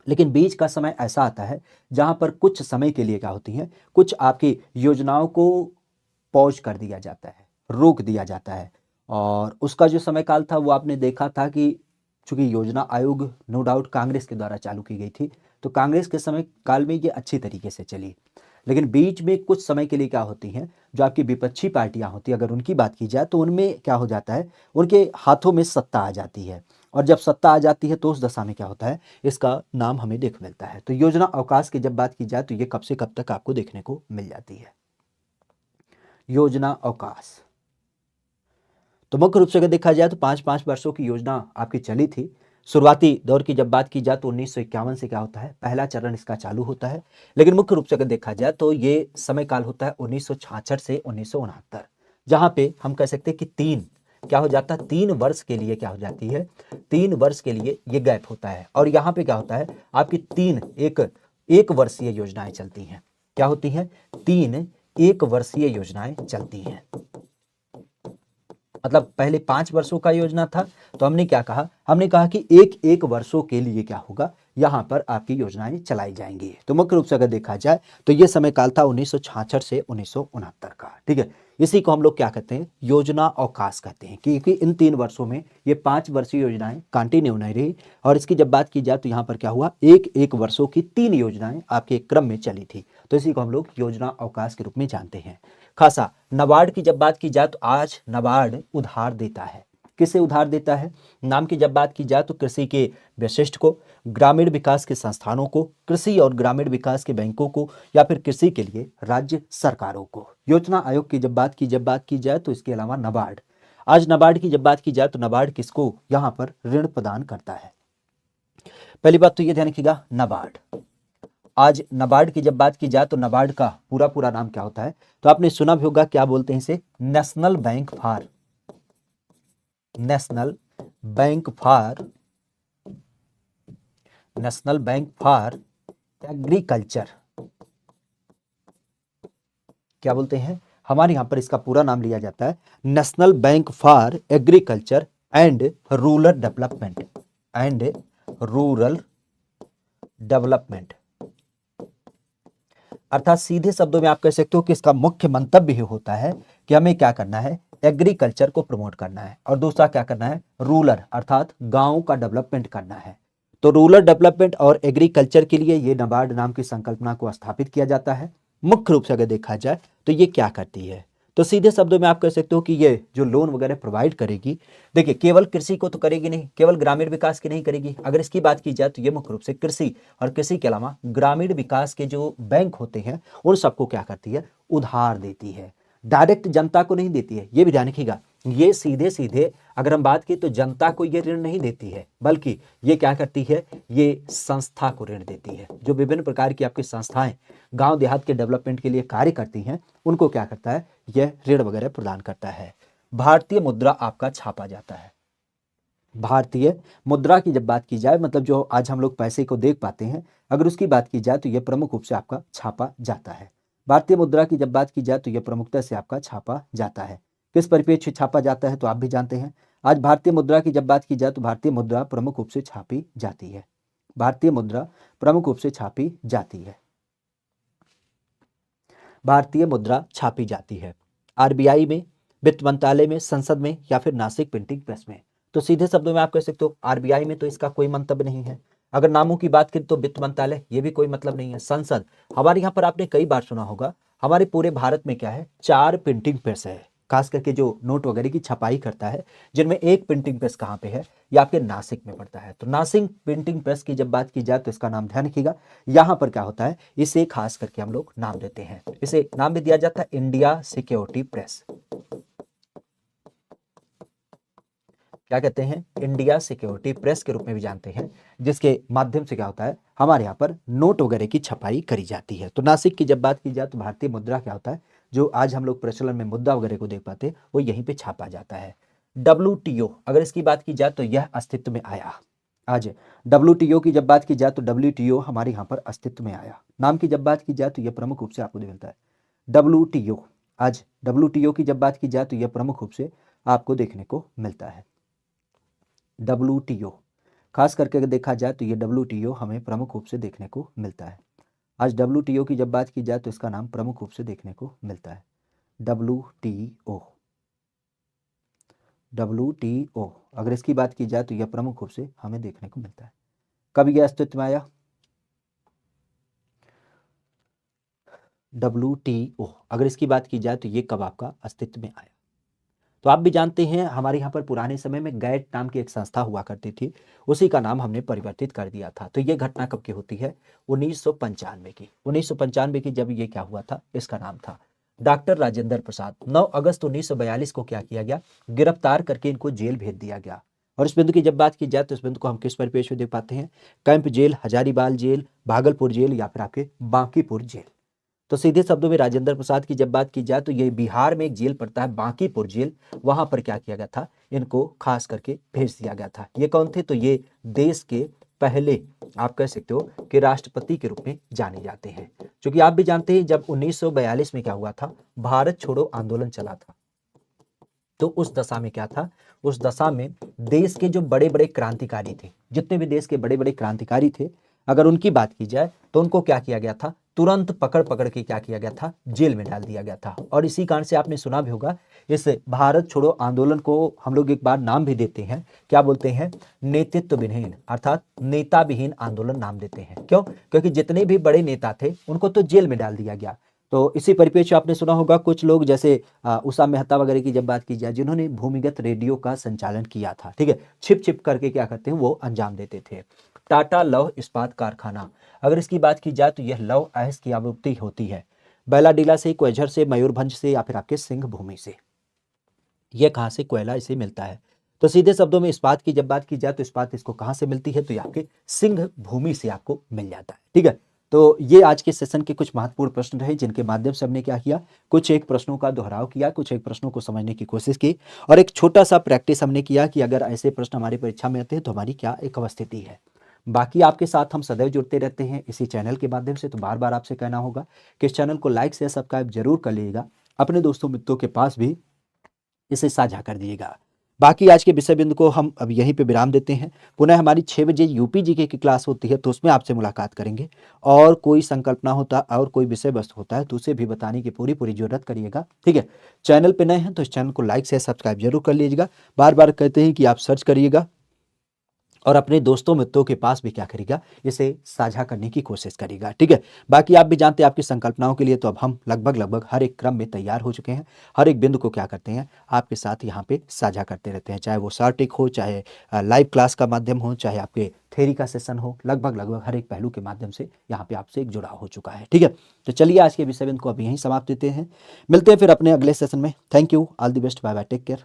लेकिन बीच का समय ऐसा आता है जहां पर कुछ समय के लिए क्या होती है, कुछ आपकी योजनाओं को पॉज कर दिया जाता है, रोक दिया जाता है। और उसका जो समय काल था वो आपने देखा था कि चूंकि योजना आयोग नो डाउट कांग्रेस के द्वारा चालू की गई थी, तो कांग्रेस के समय काल में ये अच्छी तरीके से चली। लेकिन बीच में कुछ समय के लिए क्या होती हैं, जो आपकी विपक्षी पार्टियां होती हैं, अगर उनकी बात की जाए तो उनमें क्या हो जाता है, उनके हाथों में सत्ता आ जाती है। और जब सत्ता आ जाती है तो उस दशा में क्या होता है, इसका नाम हमें देख मिलता है। तो योजना अवकाश की जब बात की जाए तो ये कब से कब तक आपको देखने को मिल जाती है, योजना अवकाश। तो मुख्य रूप से अगर देखा जाए तो 5-5 वर्षों की योजना आपकी चली थी। शुरुआती दौर की जब बात की जाए तो 1951 से क्या होता है, पहला चरण इसका चालू होता है। लेकिन मुख्य रूप से अगर देखा जाए तो ये समय काल होता है 1966 से 1969, जहां पे हम कह सकते हैं कि तीन क्या हो जाता है, 3 वर्ष के लिए क्या हो जाती है, 3 वर्ष के लिए ये गैप होता है। और यहाँ पे क्या होता है, आपकी एक वर्षीय योजनाएं चलती हैं। क्या होती हैं, 1 वर्षीय योजनाएं चलती हैं। मतलब पहले 5 वर्षों का योजना था, तो हमने क्या कहा, हमने कहा कि 1 वर्षों के लिए क्या होगा, यहां पर आपकी योजनाएं चलाई जाएंगी। तो मुख्य रूप से अगर देखा जाए तो यह समय काल था 1966 से 1969 का। ठीक है, इसी को हम लोग क्या कहते हैं, योजना अवकाश कहते हैं, क्योंकि इन 3 वर्षों में ये 5 वर्षीय योजनाएं कंटिन्यू नहीं रही। और इसकी जब बात की जाए तो यहाँ पर क्या हुआ, 1-1 वर्षों की 3 योजनाएं आपके क्रम में चली थी। तो इसी को हम लोग योजना अवकाश के रूप में जानते हैं। खासा नाबार्ड की जब बात की जाए तो आज नाबार्ड उधार देता है। किसे उधार देता है, नाम की जब बात की जाए तो कृषि के वशिष्ठ को, ग्रामीण विकास के संस्थानों को, कृषि और ग्रामीण विकास के बैंकों को, या फिर कृषि के लिए राज्य सरकारों को। योजना आयोग की जब बात की जाए तो इसके अलावा नाबार्ड, आज नाबार्ड की जब बात की जाए तो नाबार्ड किसको यहां पर ऋण प्रदान करता है। पहली बात तो ये ध्यान रखिएगा, नाबार्ड। आज नाबार्ड की जब बात की जाए तो नाबार्ड का पूरा पूरा नाम क्या होता है, तो आपने सुना भी होगा, क्या बोलते हैं इसे, नेशनल बैंक फॉर एग्रीकल्चर। क्या बोलते हैं, हमारे यहां पर इसका पूरा नाम लिया जाता है national bank for agriculture and rural development. अर्थात सीधे शब्दों में आप कह सकते हो कि इसका मुख्य मंतव्य ये होता है कि हमें क्या करना है, एग्रीकल्चर को प्रमोट करना है, और दूसरा क्या करना है, रूरल अर्थात गांव का डेवलपमेंट करना है। तो रूरल डेवलपमेंट और एग्रीकल्चर के लिए ये नाबार्ड नाम की संकल्पना को स्थापित किया जाता है। मुख्य रूप से अगर देखा जाए तो ये क्या करती है, तो सीधे शब्दों में आप कह सकते हो कि ये जो लोन वगैरह प्रोवाइड करेगी, देखिए केवल कृषि को तो करेगी नहीं, केवल ग्रामीण विकास की नहीं करेगी। अगर इसकी बात की जाए तो ये मुख्य रूप से कृषि और कृषि के अलावा ग्रामीण विकास के जो बैंक होते हैं उन सबको क्या करती है, उधार देती है। डायरेक्ट जनता को नहीं देती है, ये भी ध्यान रखिएगा। ये सीधे सीधे अगर हम बात की तो जनता को ये ऋण नहीं देती है, बल्कि ये क्या करती है, ये संस्था को ऋण देती है। जो विभिन्न प्रकार की आपकी संस्थाएं गांव देहात के डेवलपमेंट के लिए कार्य करती हैं, उनको क्या करता है, यह ऋण वगैरह प्रदान करता है। भारतीय मुद्रा आपका छापा जाता है। भारतीय मुद्रा की जब बात की जाए, मतलब जो आज हम लोग पैसे को देख पाते हैं, अगर उसकी बात की जाए तो यह प्रमुख रूप से आपका छापा जाता है। भारतीय मुद्रा की जब बात की जाए तो यह प्रमुखता से आपका छापा जाता है। किस परिप्रेक्ष्य छापा जाता है, तो आप भी जानते हैं। आज भारतीय मुद्रा की जब बात की जाए तो भारतीय मुद्रा प्रमुख रूप से छापी जाती है। भारतीय मुद्रा प्रमुख रूप से छापी जाती है। भारतीय मुद्रा छापी जाती है आरबीआई में, वित्त मंत्रालय में, संसद में, या फिर नासिक प्रिंटिंग प्रेस में। तो सीधे शब्दों में आप कह सकते हो आरबीआई में तो इसका कोई मंतव्य नहीं है। अगर नामों की बात करें तो वित्त मंत्रालय, ये भी कोई मतलब नहीं है। संसद, हमारे यहाँ पर आपने कई बार सुना होगा, हमारे पूरे भारत में क्या है, 4 प्रिंटिंग प्रेस है, खास करके जो नोट वगैरह की छपाई करता है, जिनमें एक प्रिंटिंग प्रेस कहाँ पे है, ये आपके नासिक में पड़ता है। तो नासिक प्रिंटिंग प्रेस की जब बात की जाए तो इसका नाम ध्यान रखिएगा। यहाँ पर क्या होता है, इसे खास करके हम लोग नाम देते हैं, इसे नाम भी दिया जाता है इंडिया सिक्योरिटी प्रेस। क्या कहते हैं, इंडिया सिक्योरिटी प्रेस के रूप में भी जानते हैं, जिसके माध्यम से क्या होता है, हमारे यहाँ पर नोट वगैरह की छपाई करी जाती है। तो नासिक की जब बात की जाए तो भारतीय मुद्रा क्या होता है, जो आज हम लोग प्रचलन में मुद्रा वगैरह को देख पाते हैं, वो यहीं पे छापा जाता है। WTO अगर इसकी बात की जाए तो यह अस्तित्व में आया। आज WTO की जब बात की जाए तो WTO हमारे यहाँ पर अस्तित्व में आया। नाम की जब बात की जाए तो यह प्रमुख रूप से आपको मिलता है WTO आज WTO की जब बात की जाए तो यह प्रमुख रूप से आपको देखने को मिलता है। WTO खास करके अगर देखा जाए तो ये WTO हमें प्रमुख रूप से देखने को मिलता है। आज WTO की जब बात की जाए तो इसका नाम प्रमुख रूप से देखने को मिलता है WTO। WTO अगर इसकी बात की जाए तो यह प्रमुख रूप से हमें देखने को मिलता है। कब यह अस्तित्व में आया? WTO अगर इसकी बात की जाए तो ये कब आपका अस्तित्व में आया? तो आप भी जानते हैं हमारे यहाँ पर पुराने समय में गैट नाम की एक संस्था हुआ करती थी, उसी का नाम हमने परिवर्तित कर दिया था। तो ये घटना कब की होती है? 1995 की। 1995 की जब ये क्या हुआ था, इसका नाम था डॉक्टर राजेंद्र प्रसाद। 9 अगस्त 1942 को क्या किया गया? गिरफ्तार करके इनको जेल भेज दिया गया। और इस बिंदु की जब बात की जाए तो इस बिंदु को हम किस परिपेक्ष में देख पाते हैं? Camp jail, Hazaribagh jail, Bhagalpur jail या फिर आपके बांकीपुर जेल। तो सीधे शब्दों में राजेंद्र प्रसाद की जब बात की जाए तो ये बिहार में एक जेल पड़ता है बांकीपुर जेल, वहां पर क्या किया गया था? इनको खास करके भेज दिया गया था। ये कौन थे? तो ये देश के पहले आप कह सकते हो कि राष्ट्रपति के रूप में जाने जाते हैं। क्योंकि आप भी जानते हैं जब 1942 में क्या हुआ था? भारत छोड़ो आंदोलन चला था। तो उस दशा में क्या था? उस दशा में देश के जो बड़े बड़े क्रांतिकारी थे, जितने भी देश के बड़े बड़े क्रांतिकारी थे, अगर उनकी बात की जाए तो उनको क्या किया गया था? तुरंत पकड़ पकड़ के क्या किया गया था? जेल में डाल दिया गया था। और इसी कारण से आपने सुना भी होगा, इस भारत छोड़ो आंदोलन को हम लोग एक बार नाम भी देते हैं, क्या बोलते हैं? नेतृत्व विहीन, अर्थात नेता विहीन आंदोलन नाम देते हैं। क्यों? क्योंकि जितने भी बड़े नेता थे उनको तो जेल में डाल दिया गया। तो इसी परिप्रेक्ष्य आपने सुना होगा कुछ लोग जैसे उषा मेहता वगैरह की जब बात की जाए, जिन्होंने भूमिगत रेडियो का संचालन किया था, ठीक है, छिप छिप करके क्या करते हैं, वो अंजाम देते थे। टाटा लौह इस्पात कारखाना, अगर इसकी बात की जाए तो यह लौह अयस्क की आपूर्ति होती है बैलाडीला से, क्वेझर से, मयूरभंज से या फिर आपके सिंह भूमि से। यह कहाँ से कोयला इसे मिलता है? तो सीधे शब्दों में इस्पात की जब बात की जाए तो इस्पात इसको कहाँ से मिलती है? तो ये आपके सिंह भूमि से आपको मिल जाता है। ठीक है, तो ये आज के सेशन के कुछ महत्वपूर्ण प्रश्न रहे, जिनके माध्यम से हमने क्या किया? कुछ एक प्रश्नों का दोहराव किया, कुछ एक प्रश्नों को समझने की कोशिश की और एक छोटा सा प्रैक्टिस हमने किया कि अगर ऐसे प्रश्न हमारी परीक्षा में आते हैं तो हमारी क्या एक अवस्थिति है। बाकी आपके साथ हम सदैव जुड़ते रहते हैं इसी चैनल के माध्यम से। तो बार बार आपसे कहना होगा कि इस चैनल को लाइक से सब्सक्राइब जरूर कर लीजिएगा, अपने दोस्तों मित्रों के पास भी इसे साझा कर दीजिएगा। बाकी आज के विषय बिंदु को हम अब यहीं पे विराम देते हैं। पुनः हमारी 6 बजे यूपी जीके की क्लास होती है, तो उसमें आपसे मुलाकात करेंगे। और कोई संकल्पना होता और कोई विषय वस्तु होता है तो उसे भी बताने की पूरी पूरी जरूरत करिएगा। ठीक है, चैनल पे नए हैं तो इस चैनल को लाइक से सब्सक्राइब जरूर कर लीजिएगा। बार बार कहते हैं कि आप सर्च करिएगा और अपने दोस्तों मित्रों के पास भी क्या करेगा? इसे साझा करने की कोशिश करेगा। ठीक है, बाकी आप भी जानते हैं आपकी संकल्पनाओं के लिए तो अब हम लगभग हर एक क्रम में तैयार हो चुके हैं। हर एक बिंदु को क्या करते हैं? आपके साथ यहाँ पे साझा करते रहते हैं, चाहे वो शॉर्टिक हो, चाहे लाइव क्लास का माध्यम हो, चाहे आपके थ्योरी का सेशन हो। लगभग हर एक पहलू के माध्यम से यहाँ पे आपसे एक जुड़ाव हो चुका है। ठीक है, तो चलिए आज के विषय बिंदु को अब यहीं समाप्त देते हैं। मिलते हैं फिर अपने अगले सेशन में। Thank you, all the best, bye bye, take care.